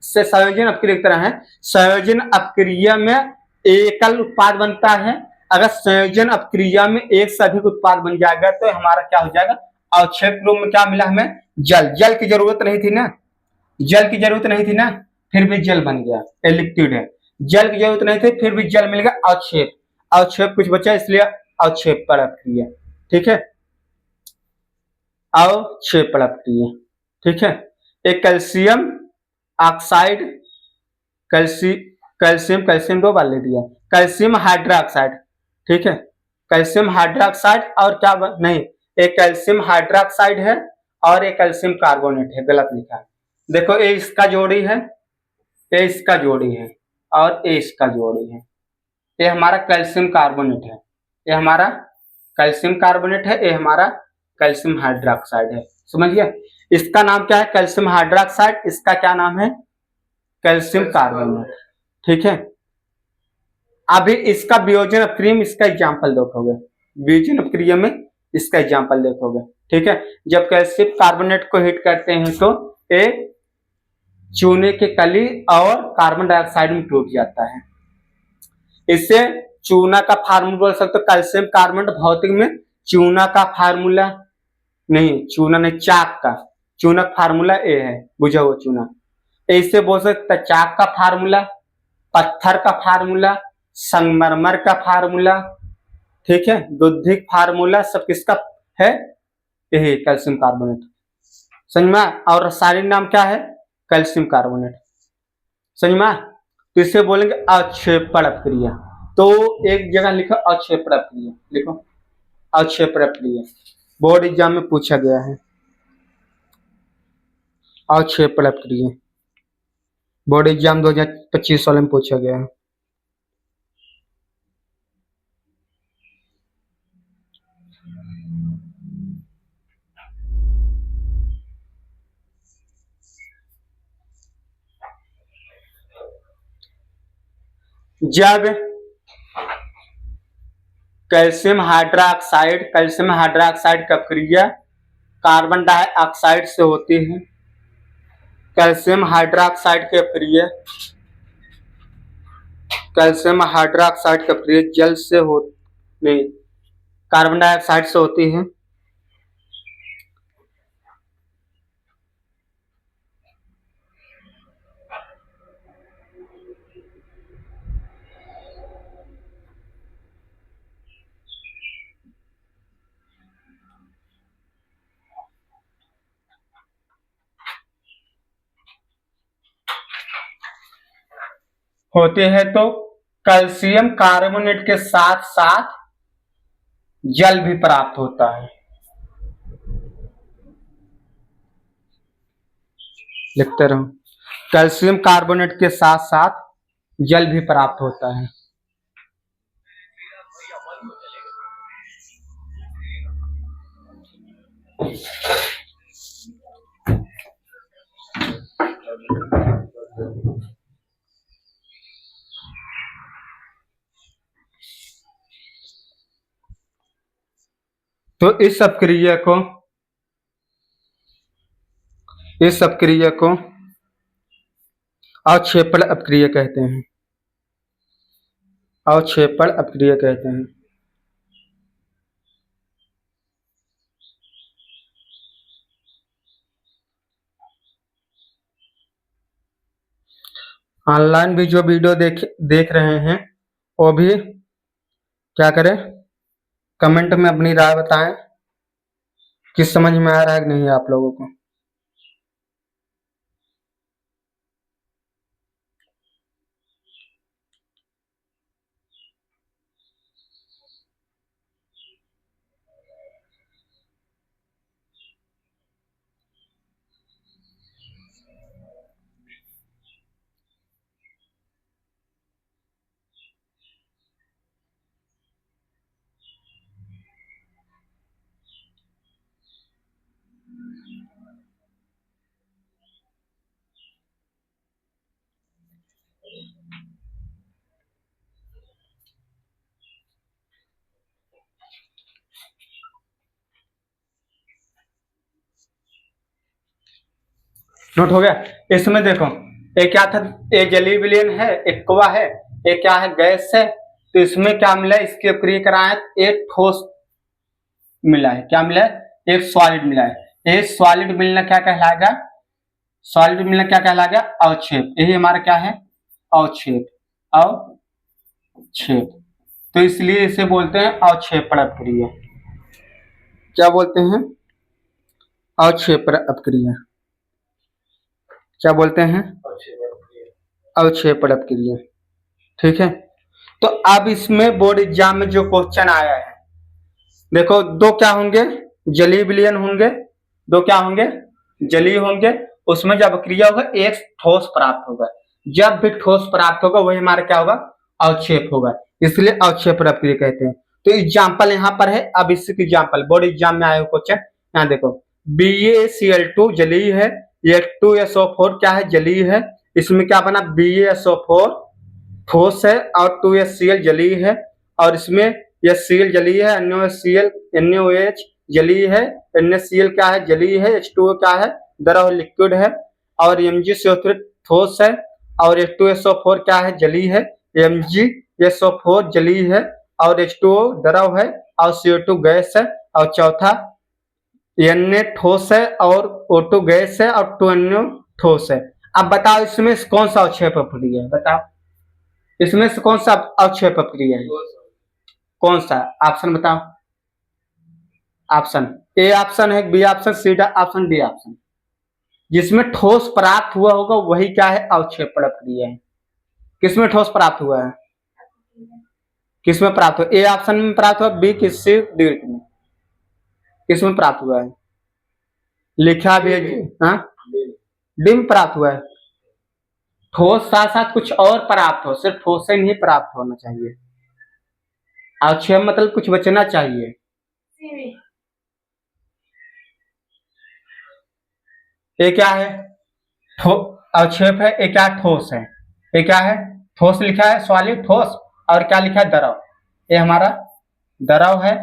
से संयोजन अपक्रिया की तरह है। संयोजन अपक्रिया में एकल उत्पाद बनता है। अगर संयोजन अपक्रिया में एक से अधिक उत्पाद बन जाएगा तो हमारा क्या हो जाएगा? अवक्षेप रूप में क्या मिला हमें? जल। जल की जरूरत नहीं थी ना, जल की जरूरत नहीं थी ना, फिर भी जल बन गया। ये लिक्विड है, जल की जरूरत नहीं थी फिर भी जल मिल गया। अवक्षेप, अवक्षेप कुछ बचा इसलिए अवक्षेप पर अपक्रिया। ठीक है, अवक्षेपण अपक्रिया। ठीक है। एक कैल्शियम ऑक्साइड, कैल्शियम कैल्शियम दो बार ले दिया, कैल्शियम हाइड्रोक्साइड। ठीक है, कैल्शियम हाइड्रोक्साइड और क्या नहीं, एक कैल्शियम हाइड्रोक्साइड है और एक कैल्शियम कार्बोनेट है। गलत लिखा है। देखो ये इसका जोड़ी है, ये इसका जोड़ी है और ये इसका जोड़ी है। ये हमारा कैल्शियम कार्बोनेट है, ये हमारा कैल्शियम कार्बोनेट है, ये हमारा कैल्शियम हाइड्रोक्साइड है। समझिए, इसका नाम क्या है? Calcium hydroxide. इसका क्या नाम है? Calcium carbonate. ठीक है। अभी इसका वियोजन अपक्रिया में इसका एग्जाम्पल देखोगे, वियोजन अपक्रिया में इसका एग्जाम्पल देखोगे। ठीक है। जब कैल्शियम कार्बोनेट को हीट करते हैं तो एक चूने के कली और कार्बन डाइऑक्साइड में टूट जाता है। इससे चूना का फार्मूला बोल सकते हो, कैल्शियम कार्बोनेट। भौतिक में चूना का फार्मूला नहीं, चूना नहीं, चाक का, चूनक फार्मूला ए है, बुझा हुआ चूना। ऐसे बोल सकते चाक का फार्मूला, पत्थर का फार्मूला, संगमरमर का फार्मूला। ठीक है, दुग्धिक फार्मूला सब किसका है? यही कैल्शियम कार्बोनेट। समझ में? और रासायनिक नाम क्या है? Calcium carbonate. समझ में? तो इसे बोलेंगे अवक्षेपण अपक्रिया। तो एक जगह लिखो अवक्षेपण अपक्रिया, लिखो अवक्षेपण अपक्रिया। बोर्ड एग्जाम में पूछा गया है अवक्षेपण अपक्रिया, बोर्ड एग्जाम 2025 वाले में पूछा गया है। जब कैल्शियम हाइड्रोक्साइड का क्रिया कार्बन डाइऑक्साइड से होती है, कैल्शियम हाइड्रोक्साइड के क्रिया जल से हो नहीं, कार्बन डाइऑक्साइड से होती है। होते हैं तो कैल्शियम कार्बोनेट के साथ साथ जल भी प्राप्त होता है। लिखते रहो, कैल्शियम कार्बोनेट के साथ साथ जल भी प्राप्त होता है। तो इस अपक्रिया को अवक्षेपण अपक्रिया कहते हैं, अवक्षेपण अपक्रिया कहते हैं। ऑनलाइन भी जो वीडियो देख रहे हैं वो भी क्या करें, कमेंट में अपनी राय बताएं कि समझ में आ रहा है कि नहीं आप लोगों को। नोट हो गया। इसमें देखो ये क्या था, ये जलीय विलयन है, एक्वा है, ये क्या है, गैस है। तो इसमें क्या मिला, इसकी अपक्रिया कराए एक ठोस मिला है, क्या मिला है, एक सॉलिड मिला है। एक सॉलिड मिलना क्या कहलाएगा, सॉलिड मिलना क्या कहलाएगा, अवक्षेप। यही हमारा क्या है, अवक्षेप, अवक्षेप। तो इसलिए इसे बोलते हैं अवक्षेपण अपक्रिया। क्या बोलते हैं, अवक्षेपण अपक्रिया। क्या बोलते हैं, अवक्षेपण अपक्रिया। ठीक है। तो अब इसमें बोर्ड एग्जाम में जो क्वेश्चन आया है, देखो दो क्या होंगे, जलीय विलयन होंगे, दो क्या होंगे, जलीय होंगे। उसमें जब क्रिया होगा एक ठोस प्राप्त होगा, जब भी ठोस प्राप्त होगा वही हमारा क्या होगा, अवक्षेप होगा, इसलिए अवक्षेपण अपक्रिया कहते हैं। तो एग्जाम्पल यहाँ पर है, अब इसकी एग्जाम्पल बोर्ड एग्जाम में आया हुआ क्वेश्चन, यहाँ देखो BaCl2 जलीय है, H2SO4 क्या है, जलीय है। इसमें क्या बना, BaSO4 ठोस है और 2HCl जलीय है, और इसमें HCl जलीय है, NaOH जलीय है, NaCl क्या है, जलीय है, H2O क्या है, द्रव लिक्विड है, और MgCO3 ठोस है, और H2SO4 क्या है, जलीय है, MgSO4 जलीय है, और H2O द्रव है, और CO2 गैस है, और चौथा Na ठोस है और O2 गैस है, और 2NO ठोस है। अब बताओ इसमें कौन सा अवक्षेप अपक्रिया है, बताओ इसमें से कौन सा अवक्षेप अपक्रिया है, कौन सा, ऑप्शन बताओ। ऑप्शन ए ऑप्शन है, B option, C option, D option. जिसमें ठोस प्राप्त हुआ होगा वही क्या है, अवक्षेपण अपक्रिया है। किसमें ठोस प्राप्त हुआ है, किसमें प्राप्त हुआ, ए ऑप्शन में प्राप्त हुआ, बी किससे, डी में, किसमें प्राप्त हुआ है, लिखा भी है, हाँ डी में प्राप्त हुआ है। ठोस साथ साथ कुछ और प्राप्त हो, सिर्फ ठोस से नहीं प्राप्त होना चाहिए, अवक्षेप मतलब कुछ बचना चाहिए। ये क्या है, अवक्षेप है, ये क्या ठोस है, ये क्या है, ठोस लिखा है, सॉलिड ठोस, और क्या लिखा है, द्रव। ये हमारा द्रव है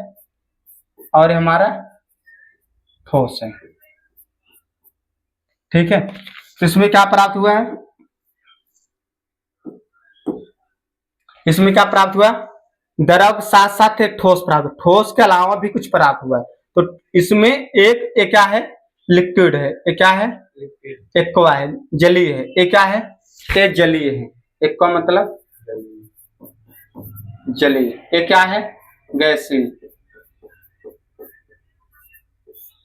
और ये हमारा ठोस है। ठीक है। तो इसमें क्या प्राप्त हुआ है, इसमें क्या प्राप्त हुआ, द्रव साथ साथ एक ठोस प्राप्त, ठोस के अलावा भी कुछ प्राप्त हुआ है। तो इसमें एक क्या है, लिक्विड है, ये क्या है, एक्वा है, जलीय है, ये क्या है, ये जलीय है, एक्वा मतलब जलीय, ये क्या है, गैसीय,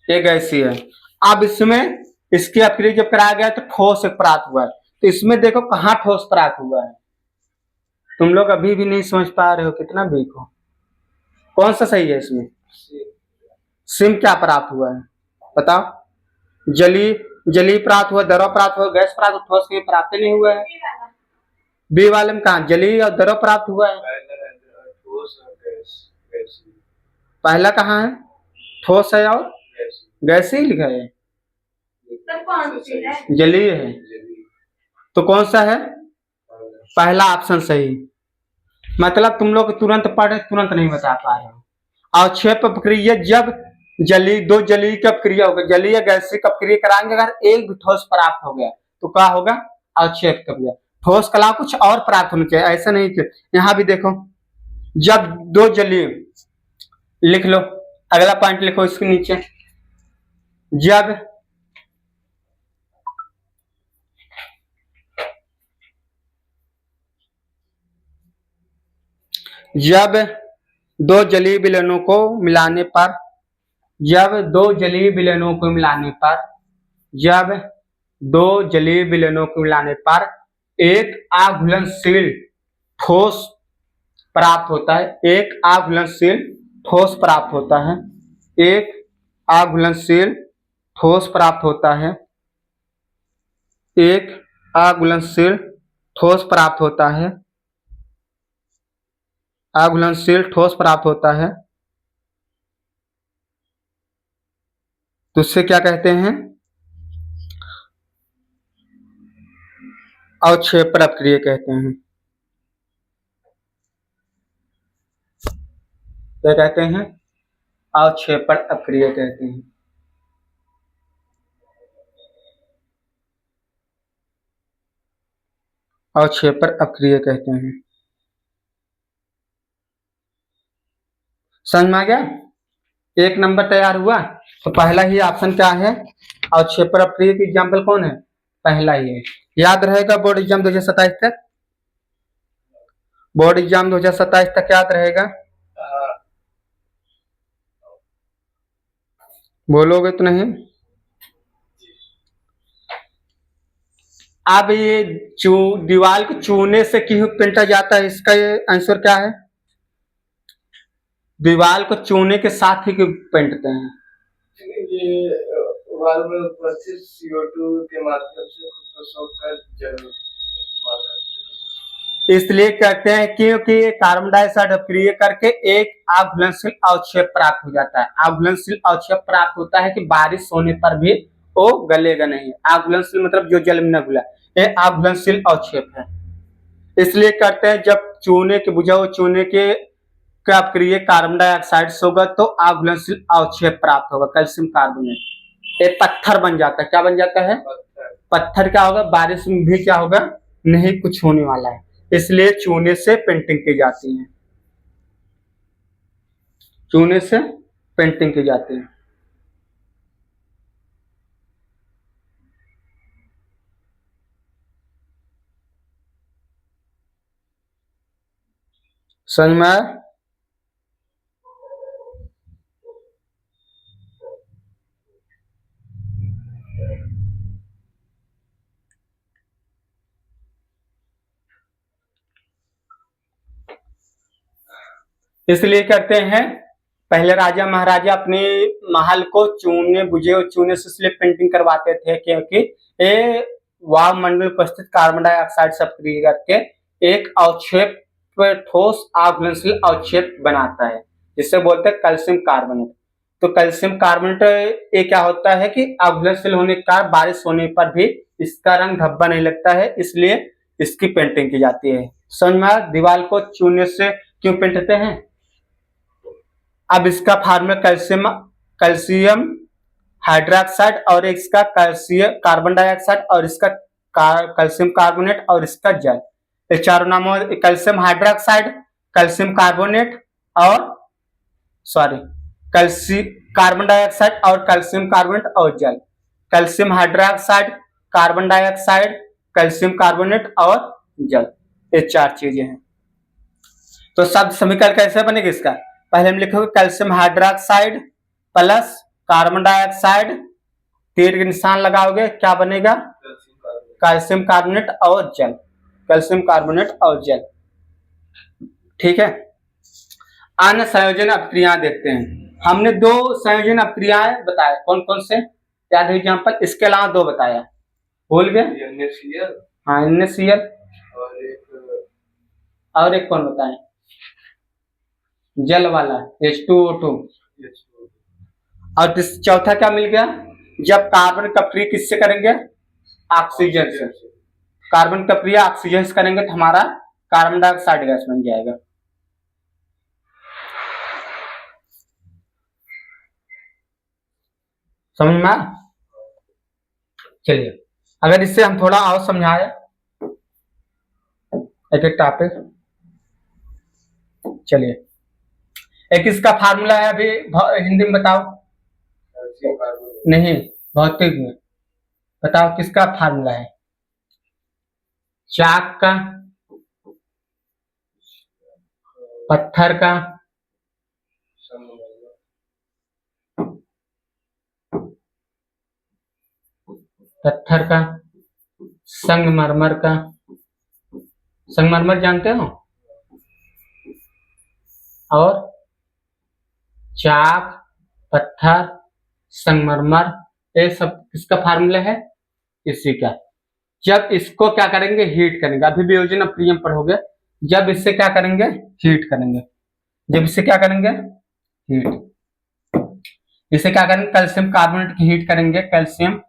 ये गैसीय है। अब इसमें इसकी अपक्रिया जब कराया गया तो ठोस प्राप्त हुआ है। तो इसमें देखो कहाँ ठोस प्राप्त हुआ है, तुम लोग अभी भी नहीं समझ पा रहे हो, कितना वीक हो। कौन सा सही है इसमें, सिम क्या प्राप्त हुआ है, बताओ। जली प्राप्त हुआ, द्रव प्राप्त हुआ, गैस प्राप्त, ठोस की प्राप्त नहीं हुआ है। बी वाले में कहा जली और द्रव प्राप्त हुआ है, पहला कहाँ है, ठोस है और गैस ही लिखा है, जलीय है। तो कौन सा है, पहला ऑप्शन सही। मतलब तुम लोग तुरंत पढ़े तुरंत नहीं बता पा रहे हो। अवक्षेप अपक्रिया जब जली दो जलीय की अपक्रिया होगी, जलीय गैसीय अपक्रिया कराएंगे, अगर एक भी ठोस प्राप्त हो गया तो क्या होगा, अवक्षेप अपक्रिया। ठोस के अलावा कुछ और प्राप्त होना चाहिए, ऐसा नहीं कि यहाँ भी देखो, जब दो जलीय, लिख लो अगला पॉइंट लिखो इसके नीचे, जब दो जलीय विलयनों को मिलाने पर, जब दो जलीय विलयनों को मिलाने पर, जब दो जलीय विलयनों को मिलाने पर एक अघुलनशील ठोस प्राप्त होता है, एक अघुलनशील ठोस प्राप्त होता है, एक अघुलनशील ठोस प्राप्त होता है, एक अघुलनशील ठोस प्राप्त होता है, अघुलनशील ठोस प्राप्त होता है। तो उससे क्या कहते हैं, अवक्षेपण अपक्रिया कहते हैं। क्या कहते हैं, अवक्षेपण अपक्रिया कहते हैं। अवक्षेपर अपक्रिय कहते हैं। समझ में आ गया? एक नंबर तैयार हुआ। तो पहला ही ऑप्शन क्या है? अवक्षेपर अपक्रिय की एग्जाम्पल कौन है? पहला ही है। याद रहेगा बोर्ड एग्जाम 2027 तक, बोर्ड एग्जाम 2027 तक याद रहेगा? बोलोगे तो नहीं? अब ये दीवार को चूने से क्यों पेंटा जाता है, इसका ये आंसर क्या है? दीवार को चूने के साथ ही क्यों पेंटते हैं? ये वाल में उपस्थित CO2 के माध्यम से खुद को सोखकर जल इसलिए कहते हैं क्योंकि कार्बन डाइऑक्साइड अपक्रिय करके एक अघुलनशील अवक्षेप प्राप्त हो जाता है। अघुलनशील अवक्षेप प्राप्त होता है कि बारिश होने पर भी वो गलेगा नहीं। अघुलनशील मतलब जो जल में न घुला, ये अघुलनशील अवक्षेप है। इसलिए कहते हैं जब चूने के बुझा हुए चूने के अपक्रिय कार्बन डाइऑक्साइड से होगा तो अघुलनशील अवक्षेप प्राप्त होगा, कैल्शियम कार्बोनेट। ये पत्थर बन जाता है। क्या बन जाता है? पत्थर। क्या होगा? बारिश में भी क्या होगा? नहीं कुछ होने वाला है। इसलिए चूने से पेंटिंग की जाती है, चूने से पेंटिंग की जाती है। समझ में आया? इसलिए कहते हैं पहले राजा महाराजा अपने महल को चूने बुझे और चूने से इसलिए पेंटिंग करवाते थे क्योंकि ये वायुमंडल उपस्थित कार्बन डाइऑक्साइड से अपक्रिय करके एक अवक्षेप ठोस अघुलनशील अवक्षेप बनाता है, जिसे बोलते हैं कैल्शियम कार्बोनेट। तो कैल्शियम कार्बोनेट ये क्या होता है कि अघुलनशील होने के कारण बारिश होने पर भी इसका रंग धब्बा नहीं लगता है, इसलिए इसकी पेंटिंग की जाती है। समझ में आया? दीवार को चूने से क्यों पेंटते हैं? अब इसका फार्मूला कैल्शियम हाइड्रोक्साइड और इसका कैल्शियम कार्बन डाइऑक्साइड और इसका कैल्शियम कार्बोनेट और इसका जल, ये चारों नामों कैल्शियम हाइड्रोक्साइड, कैल्शियम कार्बोनेट और कार्बन डाइऑक्साइड और कैल्शियम कार्बोनेट और जल। Calcium hydroxide, carbon dioxide, calcium carbonate और जल, ये चार चीजें हैं। तो शब्द समीकरण कैसे बनेगा इसका? पहले हम लिखोगे calcium hydroxide plus carbon dioxide, तीर के निशान लगाओगे, क्या बनेगा? कैल्शियम कार्बोनेट और जल, कैल्शियम कार्बोनेट और जल। ठीक है। अन्य संयोजन अपक्रियाएं देखते हैं। हमने दो संयोजन अपक्रियाएं बताए, कौन कौन से याद है एग्जाम्पल? इसके अलावा दो बताया, भूल गए? हाँ, NaCl और एक कौन बताए? जल वाला H2O2। और चौथा क्या मिल गया? जब कार्बन का अपक्रिया किससे करेंगे? ऑक्सीजन से। कार्बन का अपक्रिया ऑक्सीजन से करेंगे तो हमारा कार्बन डाइऑक्साइड गैस बन जाएगा। समझ में? चलिए, अगर इससे हम थोड़ा और समझाए एक एक टॉपिक। चलिए, एक इसका फार्मूला है, अभी हिंदी में बताओ। नहीं, भौतिक में बताओ किसका फार्मूला है? चाक का, पत्थर का, संगमरमर का। संगमरमर जानते हो? और चाक, पत्थर, संगमरमर, ये सब किसका फार्मूला है? इसी का। जब इसको क्या करेंगे? हीट करेंगे। अभी वियोजन अपक्रियम पढ़ोगे। जब इससे क्या करेंगे? हीट करेंगे। जब इससे क्या करेंगे? हीट। इसे क्या करेंगे? कैल्शियम कार्बोनेट की हीट करेंगे। कैल्शियम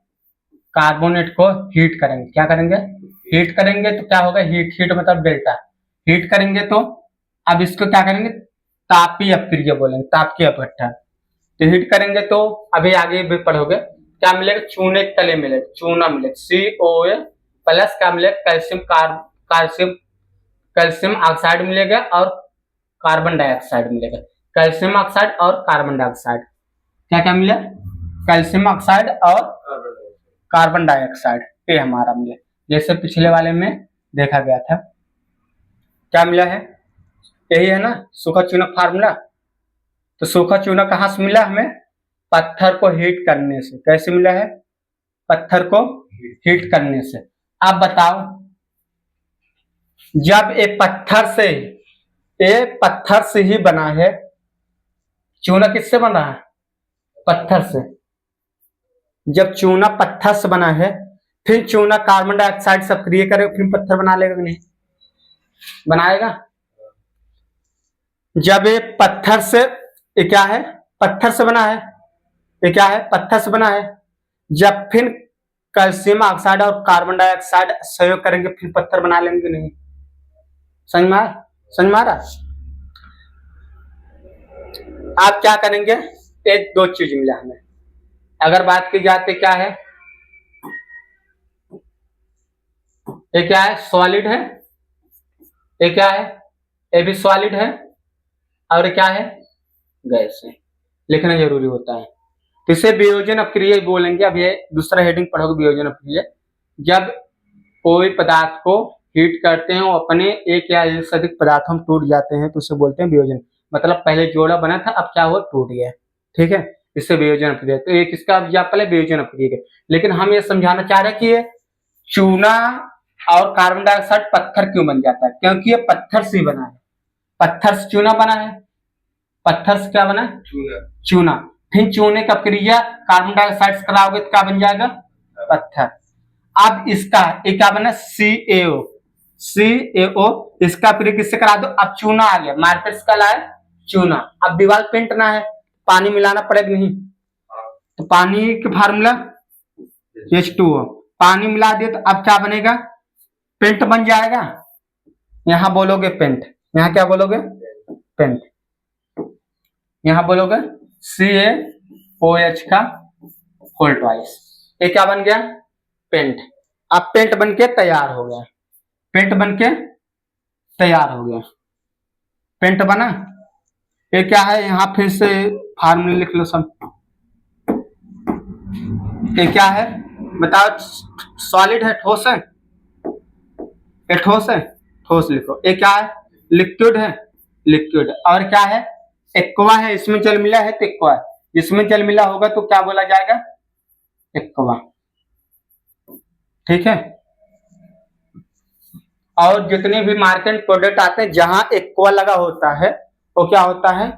कार्बोनेट को हीट करेंगे। क्या करेंगे? हीट करेंगे तो क्या होगा? हीट मतलब डेल्टा। हीट करेंगे तो अब इसको क्या करेंगे? तापीय अपक्रिया बोलेंगे, तापीय अपघटन। तो हीट करेंगे तो अभी आगे भी पढ़ोगे, क्या मिलेगा? चूने के तले मिलेगा, चूना मिलेगा, COA प्लस क्या मिलेगा? कैल्शियम कैल्शियम ऑक्साइड मिलेगा और कार्बन डाइऑक्साइड मिलेगा। कैल्शियम ऑक्साइड और कार्बन डाइऑक्साइड, क्या क्या मिला? कैल्शियम ऑक्साइड और कार्बन डाइऑक्साइड, ये हमारा मिला। जैसे पिछले वाले में देखा गया था, क्या मिला है? यही है ना सूखा चूना फार्मूला। तो सूखा चूना कहाँ से मिला हमें? पत्थर को हीट करने से। कैसे मिला है? पत्थर को हीट करने से। आप बताओ, जब ये पत्थर से ही बना है, चूना किससे बना है? पत्थर से। जब चूना पत्थर से बना है, फिर चूना कार्बन डाइऑक्साइड सब क्रिया करेगा, फिर पत्थर बना लेगा कि नहीं? बनाएगा। जब ये पत्थर से, ये क्या है? पत्थर से बना है। ये क्या है? पत्थर से बना है। जब फिर कैल्शियम ऑक्साइड और कार्बन डाइऑक्साइड सहयोग करेंगे, फिर पत्थर बना लेंगे कि नहीं? समझ में आ रहा? आप क्या करेंगे? एक दो चीज मिला हमें। अगर बात की जाती क्या है, ये क्या है? सॉलिड है। ये क्या है? ये भी सॉलिड है। और ये क्या है? गैस है। लिखना जरूरी होता है। तो इसे वियोजन अपक्रिया बोलेंगे। अब ये दूसरा हेडिंग पढ़ोगे, वियोजन अपक्रिया। जब कोई पदार्थ को हीट करते हैं और अपने एक या एक से अधिक पदार्थों में टूट जाते हैं, तो उसे बोलते हैं वियोजन। मतलब पहले जोड़ा बना था, अब क्या हुआ? टूट गया। ठीक है, इससे वियोजन अपक्रिया। तो एक इसका एग्जाम्पल है वियोजन अपक्रिया। लेकिन हम ये समझाना चाह रहे हैं कि ये चूना और कार्बन डाइऑक्साइड पत्थर क्यों बन जाता है? क्योंकि ये पत्थर से बना है। पत्थर से चूना बना है। पत्थर से क्या बना है? चूना। फिर चूने का क्रिया कार्बन डाइऑक्साइड से कराओगे तो क्या बन जाएगा? पत्थर। अब इसका एक क्या बना? CaO। इसका क्रिया किससे करा दो? अब चूना आ गया, मार्केट से कल आया चूना। अब दीवार पेंटना है, पानी मिलाना पड़ेगा नहीं? तो पानी का फार्मूला H2O। पानी मिला दिया तो अब क्या बनेगा? पेंट बन जाएगा। यहां बोलोगे पेंट, यहां क्या बोलोगे? पेंट। यहां बोलोगे CaOH का होल ट्वाइस। ये क्या बन गया? पेंट। अब पेंट बन के तैयार हो गया। पेंट बन के तैयार हो गया। पेंट बना। ये क्या है? यहां फिर से फार्मूला लिख लो सब। ये क्या है बताओ? सॉलिड है, ठोस है? ये ठोस है, ठोस लिखो। ये क्या है? लिक्विड है, लिक्विड। और क्या है? एक्वा है, इसमें जल मिला है तो एक्वा है। इसमें जल मिला होगा तो क्या बोला जाएगा? एक्वा। ठीक है। और जितने भी मार्केट प्रोडक्ट आते हैं जहां एक्वा लगा होता है, वो क्या होता है?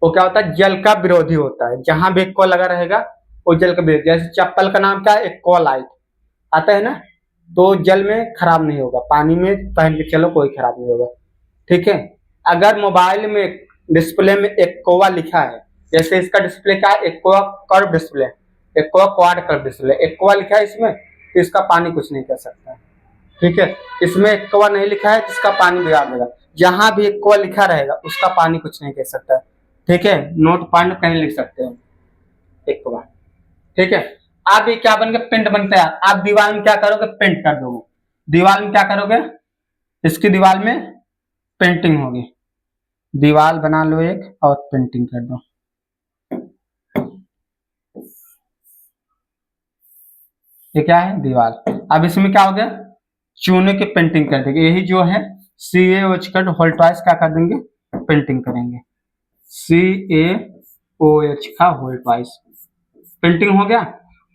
वो क्या होता है? जल का विरोधी होता है। जहां भी एक्वा लगा रहेगा वो जल का विरोधी। जैसे चप्पल का नाम क्या है? एक्वालाइट आता है ना, तो जल में खराब नहीं होगा, पानी में पहन के चलो कोई खराब नहीं होगा। ठीक है। अगर मोबाइल में डिस्प्ले में एक्वा लिखा है, जैसे इसका डिस्प्ले क्या है? Aqua curve display, aqua quad curve display, aqua लिखा है इसमें, तो इसका पानी कुछ नहीं कर सकता। ठीक है। इसमें एक्वा नहीं लिखा है तो इसका पानी बिगाड़ देगा। जहां भी एक्वा लिखा रहेगा उसका पानी कुछ नहीं कर सकता। ठीक है, नोट पॉइंट कहीं लिख सकते हो एक्वा। ठीक है। आप ये क्या बन गया? पेंट बनता है। आप दीवार में क्या करोगे? पेंट कर दोगे। दीवार में क्या करोगे? इसकी दीवार में पेंटिंग होगी। दीवार बना लो एक और पेंटिंग कर दो। ये क्या है? दीवार। अब इसमें क्या हो गया? चूने की पेंटिंग कर देंगे। यही जो है CaOH का होल ट्वाइस क्या कर देंगे? पेंटिंग करेंगे। CaOH का होल ट्वाइस पेंटिंग हो गया।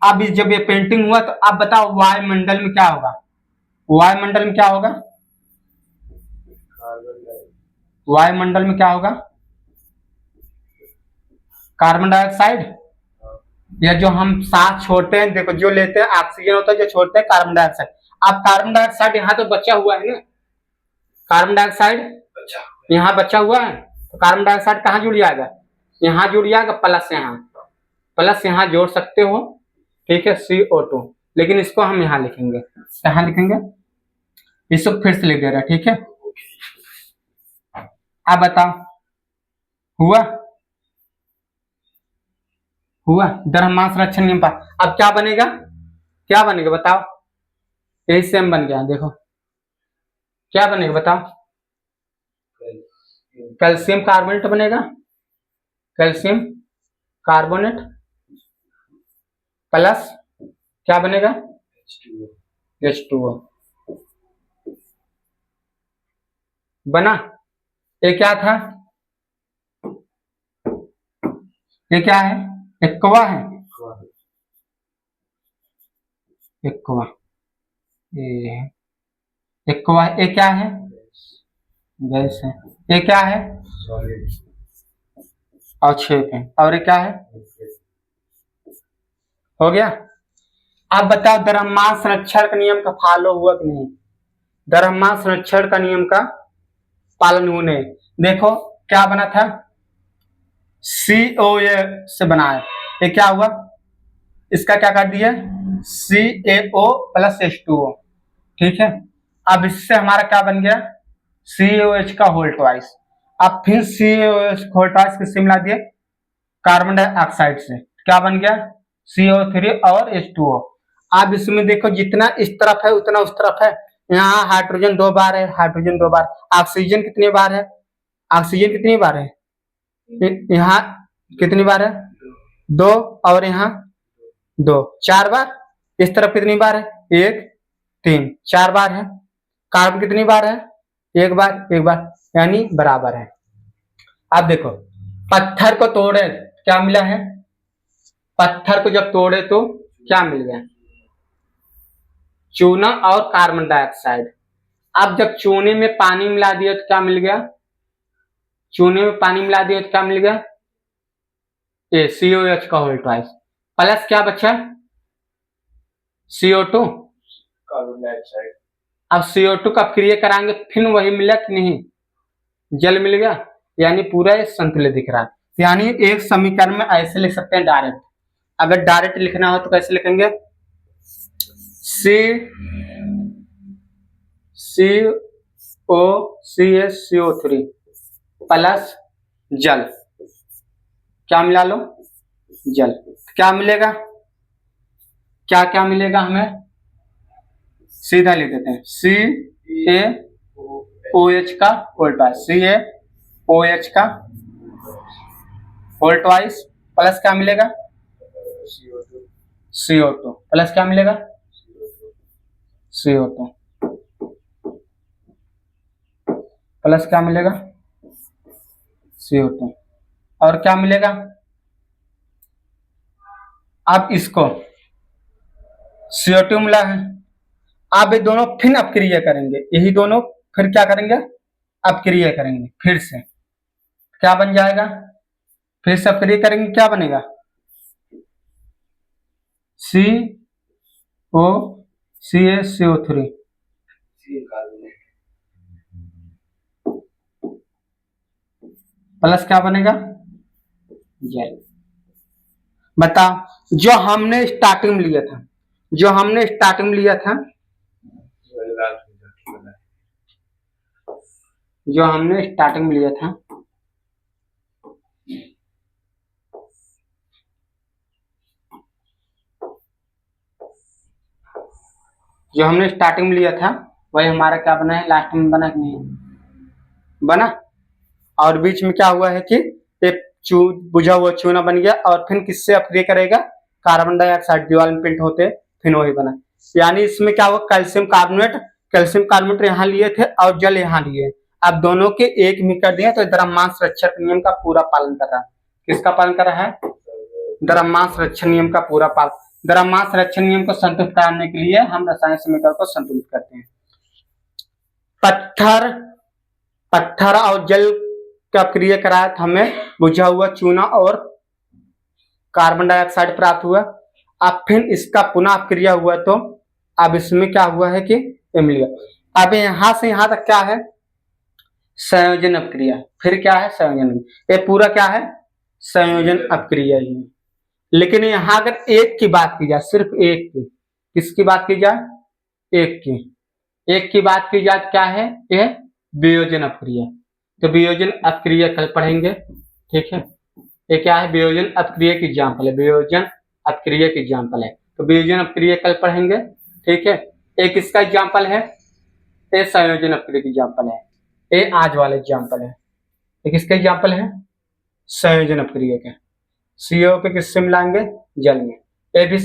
अब जब ये पेंटिंग हुआ तो अब बताओ वायुमंडल में क्या होगा? वायुमंडल में क्या होगा? वायुमंडल में क्या होगा? कार्बन डाइऑक्साइड, या जो हम सांस छोड़ते हैं, देखो जो लेते हैं ऑक्सीजन होता है, जो छोड़ते हैं कार्बन डाइऑक्साइड। अब कार्बन डाइऑक्साइड यहाँ तो बचा हुआ है ना, कार्बन डाइऑक्साइड यहाँ बचा हुआ है, तो कार्बन डाइऑक्साइड कहाँ जुड़ जाएगा? यहाँ जुड़ जाएगा, प्लस यहाँ, प्लस यहाँ जोड़ सकते हो। ठीक है, CO2। लेकिन इसको हम यहाँ लिखेंगे, कहाँ लिखेंगे? इसको फिर से लिख दे रहा है। ठीक है। अब बताओ, हुआ हुआ द्रव्यमान संरक्षण नियम। अब क्या बनेगा? क्या बनेगा बताओ? यही सेम बन गया, देखो क्या बनेगा बताओ? कैल्शियम कार्बोनेट बनेगा। कैल्शियम कार्बोनेट प्लस क्या बनेगा? H2O बना। ये क्या था? ये क्या है? एक्वा है। एक्वा, ये एक्वा, ये क्या है? गैस है। ये क्या है? अवक्षेप है। और ये क्या है? हो गया। अब बताओ द्रव्यमान संरक्षण का नियम का फॉलो हुआ कि नहीं? द्रव्यमान संरक्षण का नियम का पालन हुआ नहीं। देखो क्या बना था? COA से बना है। ये क्या हुआ? इसका क्या कर दिया? CaO plus H2O। ठीक है। अब इससे हमारा क्या बन गया? COH का होल ट्वाइस। अब फिर COH होल ट्वाइस किससे मिला दिए? कार्बन डाइऑक्साइड से। क्या बन गया? CO3 और H2O। अब इसमें देखो जितना इस तरफ है उतना उस तरफ है। यहाँ हाइड्रोजन 2 बार है, हाइड्रोजन 2 बार। ऑक्सीजन कितनी बार है? ऑक्सीजन कितनी बार है? यहाँ कितनी बार है? 2। और यहाँ 2, 4 बार। इस तरफ कितनी बार है? 1 3, 4 बार है। कार्बन कितनी बार है? 1 बार, 1 बार, यानी बराबर है। अब देखो पत्थर को तोड़े क्या मिला है? पत्थर को जब तोड़े तो क्या मिल गया? चूना और कार्बन डाइऑक्साइड। अब जब चूने में पानी मिला दिया तो क्या मिल गया? चूने में पानी मिला दिया तो क्या मिल गया? ये COH का होल ट्वाइस प्लस क्या बचा? CO2 carbon dioxide. अब CO2 का क्रिया कराएंगे फिर वही मिला कि नहीं? जल मिल गया, यानी पूरा संतुलित दिख रहा है। यानी एक समीकरण में ऐसे लिख सकते हैं डायरेक्ट। अगर डायरेक्ट लिखना हो तो कैसे लिखेंगे? CO3 प्लस जल, क्या मिला लो? जल। क्या मिलेगा? क्या क्या मिलेगा हमें? सीधा लिख देते हैं CaOH का होल ट्वाइस, CaOH का होल ट्वाइस प्लस क्या मिलेगा? CO2 प्लस क्या मिलेगा? CO2 प्लस क्या मिलेगा? CO2 और क्या मिलेगा? अब इसको CO2 मिला है। अब ये दोनों फिर अपक्रिया करेंगे, यही दोनों फिर क्या करेंगे? अपक्रिया करेंगे। फिर से क्या बन जाएगा? फिर से अपक्रिया करेंगे, क्या बनेगा? CaCO3 प्लस क्या बनेगा? जल। बताओ जो हमने स्टार्टिंग में लिया था, जो हमने स्टार्टिंग में लिया था, जो हमने स्टार्टिंग में लिया था, जो हमने स्टार्टिंग में लिया था वही हमारा क्या बना है? लास्ट में बना कि नहीं बना? और बीच में क्या हुआ है कि एक बुझा हुआ चूना बन गया और फिर किससे अपक्रिया करेगा? कार्बन डाइऑक्साइड दीवार में पिंट होते फिर वही बना। यानी इसमें क्या हुआ? कैल्शियम कार्बोनेट यहाँ लिए थे और जल यहाँ लिए। अब दोनों के एक में कर दिया तो द्रव्यमान संरक्षण नियम का पूरा पालन कर रहा है। किसका पालन कर रहा है? द्रव्यमान संरक्षण नियम का पूरा पालन। द्रव्यमान संरक्षण नियम को संतुलित करने के लिए हम रासायनिक समीकरण को संतुलित करते हैं। पत्थर और जल का क्रिया कराया था, हमें बुझा हुआ चूना और कार्बन डाइऑक्साइड प्राप्त हुआ। अब फिर इसका पुनः क्रिया हुआ तो अब इसमें क्या हुआ है कि मिल गया। अब यहां से यहां तक क्या है? संयोजन अपक्रिया। फिर क्या है? संयोजन। ये पूरा क्या है? संयोजन अपक्रिया ही है। लेकिन यहां अगर एक की बात की जाए, सिर्फ एक की, किसकी बात की जाए? एक की बात की जाए क्या है? यह वियोजन अपक्रिया। तो वियोजन अपक्रिया कल पढ़ेंगे। ठीक है, ये क्या है? वियोजन अपक्रिया की एग्जाम्पल है, वियोजन अपक्रिया की एग्जाम्पल है। तो वियोजन अपक्रिया कल पढ़ेंगे। ठीक है, एक इसका एग्जाम्पल है, ये संयोजन अपक्रिया की एग्जाम्पल है, ये आज वाला एग्जाम्पल है। ये किसका एग्जाम्पल है? संयोजन अपक्रिया के। CO के किससे मिलाएंगे? जल में। ये भी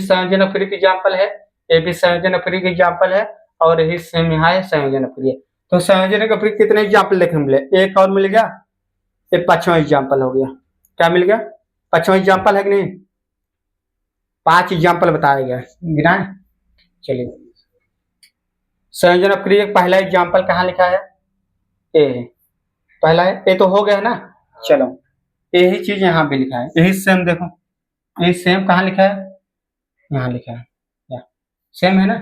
संयोजन अपक्रिया की एग्जाम्पल है, ये भी संयोजन अपक्रिया की एग्जाम्पल है, और यही सेम यहाँ है संयोजन अपक्रिया। तो संयोजन अपक्रिया कितने एग्जाम्पल देखने मिले? एक और मिल गया, ये 5वां एग्जाम्पल हो गया। क्या मिल गया? 5वां एग्जाम्पल है कि नहीं? 5 एग्जाम्पल बताया गया, गिनाए। चलिए, संयोजन अपक्रिया पहला एग्जाम्पल कहाँ लिखा है? ए है, पहला है। ए तो हो गया ना। चलो, यही चीज यहाँ भी लिखा है, यही सेम देखो, यही सेम कहाँ लिखा है? यहाँ लिखा है, सेम है ना।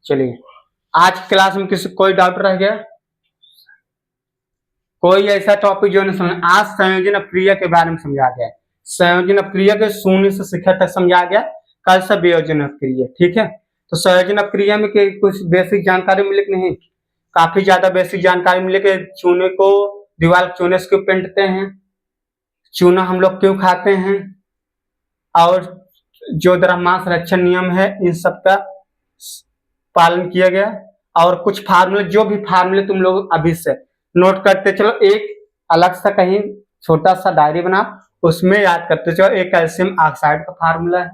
चलिए, आज की क्लास में किसी कोई डाउट रह गया? कोई ऐसा टॉपिक जो नहीं समझ? आज संयोजन अपक्रिया के बारे में समझा गया है, संयोजन अपक्रिया के शून्य से शिखर तक समझा गया, कल से वियोजन अपक्रिया। ठीक है, तो संयोजन अपक्रिया में कुछ बेसिक जानकारी मिले कि नहीं? काफी ज्यादा बेसिक जानकारी मिले कि चूने को, दीवार चूने से क्यों पेंटते हैं, चूना हम लोग क्यों खाते हैं, और जो द्रव्यमान संरक्षण नियम है इन सब का पालन किया गया, और कुछ फार्मूले, जो भी फार्मूले तुम लोग अभी से नोट करते चलो। एक अलग सा कहीं छोटा सा डायरी बना, उसमें याद करते चलो। एक कैल्शियम ऑक्साइड का फार्मूला है,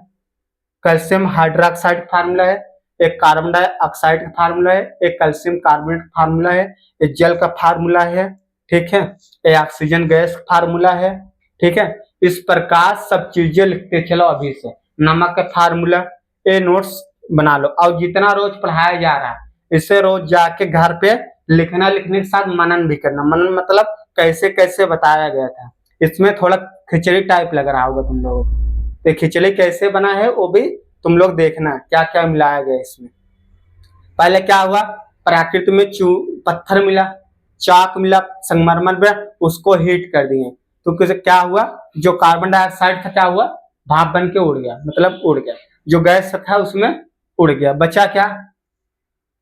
कैल्शियम हाइड्रोक्साइड का फार्मूला है, एक कार्बन डाइऑक्साइड का फार्मूला है, एक कैल्शियम कार्बोनेट का फार्मूला है, एक जल का फार्मूला है। ठीक है, एक ऑक्सीजन गैस का फार्मूला है। ठीक है, इस प्रकार सब चीजें लिखते चलो अभी से। नमक का फार्मूला, ये नोट्स बना लो, और जितना रोज पढ़ाया जा रहा है इसे रोज जाके घर पे लिखना, लिखने के साथ मनन भी करना। मनन मतलब कैसे कैसे बताया गया था। इसमें थोड़ा खिचड़ी टाइप लग रहा होगा तुम लोगों को, तो खिचड़ी कैसे बना है वो भी तुम लोग देखना, क्या क्या मिलाया गया इसमें। पहले क्या हुआ? प्राकृत में पत्थर मिला, चाक मिला, संगमरमर में, उसको हीट कर दिए, तो क्या हुआ? जो कार्बन डाइऑक्साइड था क्या हुआ? भाप बन के उड़ गया, मतलब उड़ गया। जो गैस था उसमें उड़ गया, बचा क्या?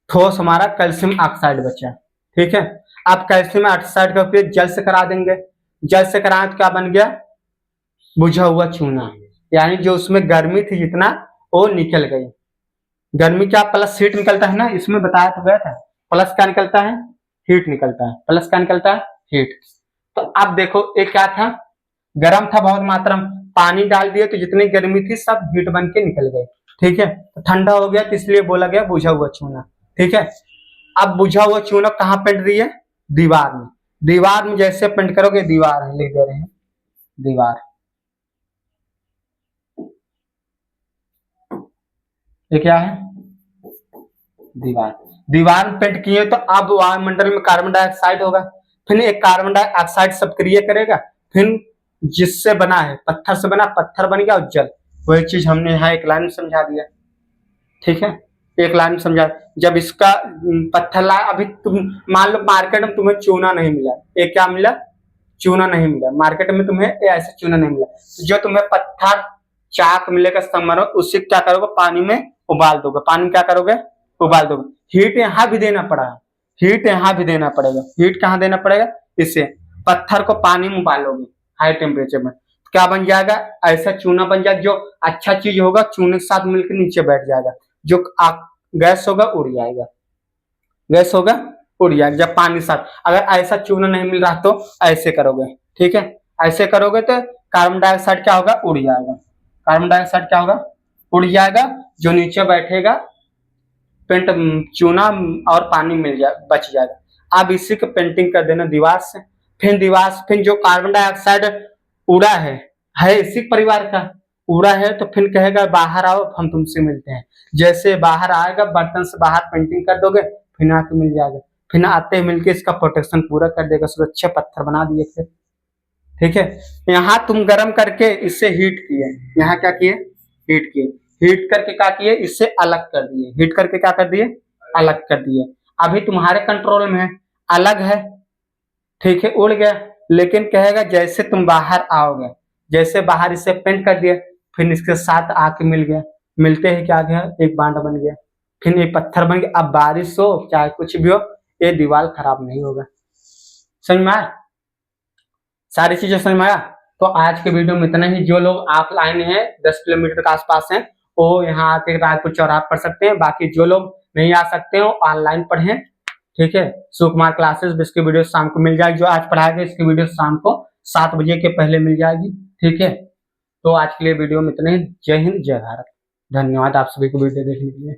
ठोस हमारा कैल्शियम ऑक्साइड बचा। ठीक है, अब कैल्शियम ऑक्साइड का उपयोग जल से करा देंगे, जल से कराए तो क्या बन गया? बुझा हुआ चूना, यानी जो उसमें गर्मी थी जितना वो निकल गई। गर्मी क्या? प्लस हीट निकलता है ना, इसमें बताया तो गया था। प्लस क्या निकलता है? हीट निकलता है। प्लस क्या निकलता है? हीट। तो अब देखो ये क्या था? गर्म था बहुत मात्रा में, पानी डाल दिए तो जितनी गर्मी थी सब हीट बन के निकल गए। ठीक है, तो ठंडा हो गया, तो इसलिए बोला गया बुझा हुआ चूना। ठीक है, अब बुझा हुआ चूना कहाँ पेंट दिए? दीवार में। दीवार में जैसे पेंट करोगे, दीवार है, लिख दे रहे हैं दीवार, ये क्या है? दीवार। दीवार में पेंट किए तो अब वायुमंडल में कार्बन डाइऑक्साइड होगा, फिर एक कार्बन डाइऑक्साइड सब क्रिया करेगा, फिर जिससे बना है, पत्थर से बना, पत्थर बन गया और जल। वही चीज हमने यहाँ एक लाइन में समझा दिया। ठीक है, एक लाइन में समझा। जब इसका पत्थर लाया, अभी तुम मान लो मार्केट में तुम्हें चूना नहीं मिला, ये क्या मिला? चूना नहीं मिला मार्केट में तुम्हें, ऐसे चूना नहीं मिला, जो तुम्हें पत्थर चाक मिलेगा समरो, उससे क्या करोगे? पानी में उबाल दोगे। पानी में क्या करोगे? उबाल दोगे। हीट यहाँ भी देना पड़ा है, हीट यहाँ भी देना पड़ेगा। हीट कहाँ देना पड़ेगा? इससे पत्थर को पानी में उबालोगे हाई टेम्परेचर में, क्या बन जाएगा? ऐसा चूना बन जाएगा, जो अच्छा चीज होगा चूने के साथ मिलकर नीचे बैठ जाएगा, जो गैस होगा उड़ जाएगा, गैस होगा उड़ जाएगा जब पानी के साथ। अगर ऐसा चूना नहीं मिल रहा तो ऐसे करोगे। ठीक है, ऐसे करोगे तो कार्बन डाइऑक्साइड क्या होगा? उड़ जाएगा। कार्बन डाइऑक्साइड क्या होगा? उड़ जाएगा, जो नीचे बैठेगा पेंट चूना और पानी मिल जाए, बच जाएगा। अब इसी को पेंटिंग कर देना दीवार से, फिर जो कार्बन डाइऑक्साइड उड़ा है इसी परिवार का, उड़ा है तो फिर कहेगा बाहर आओ हम तुमसे मिलते हैं। जैसे बाहर आएगा, बर्तन से बाहर पेंटिंग कर दोगे, फिर आके मिल जाएगा, फिर आते ही मिलके इसका प्रोटेक्शन पूरा कर देगा, सुरक्षा पत्थर बना दिए फिर। ठीक है, यहाँ तुम गर्म करके इससे हीट किए, यहाँ क्या किए? हीट किए, हीट करके क्या किए? इससे अलग कर दिए, हीट करके क्या कर दिए? अलग कर दिए। अभी तुम्हारे कंट्रोल में है, अलग है। ठीक है, उड़ गया, लेकिन कहेगा जैसे तुम बाहर आओगे, जैसे बाहर इसे पेंट कर दिया, फिर इसके साथ आके मिल गया, मिलते ही क्या गया? एक बांध बन गया, फिर ये पत्थर बन गया। अब बारिश हो चाहे कुछ भी हो, ये दीवार खराब नहीं होगा। समझ में आया? सारी चीजें समझ में आया? तो आज के वीडियो में इतना ही। जो लोग ऑफलाइन है 10 किलोमीटर के आसपास हैं वो यहाँ आके रायपुर चौराहा पढ़ सकते हैं। बाकी जो लोग नहीं आ सकते हो ऑनलाइन पढ़ें, ठीक है। शिवकुमार क्लासेस इसकी वीडियो शाम को मिल जाएगी। जो आज पढ़ाया गया इसकी वीडियो शाम को 7 बजे के पहले मिल जाएगी, ठीक है। तो आज के लिए वीडियो में इतना ही। जय हिंद, जय भारत। धन्यवाद आप सभी को वीडियो देखने के लिए।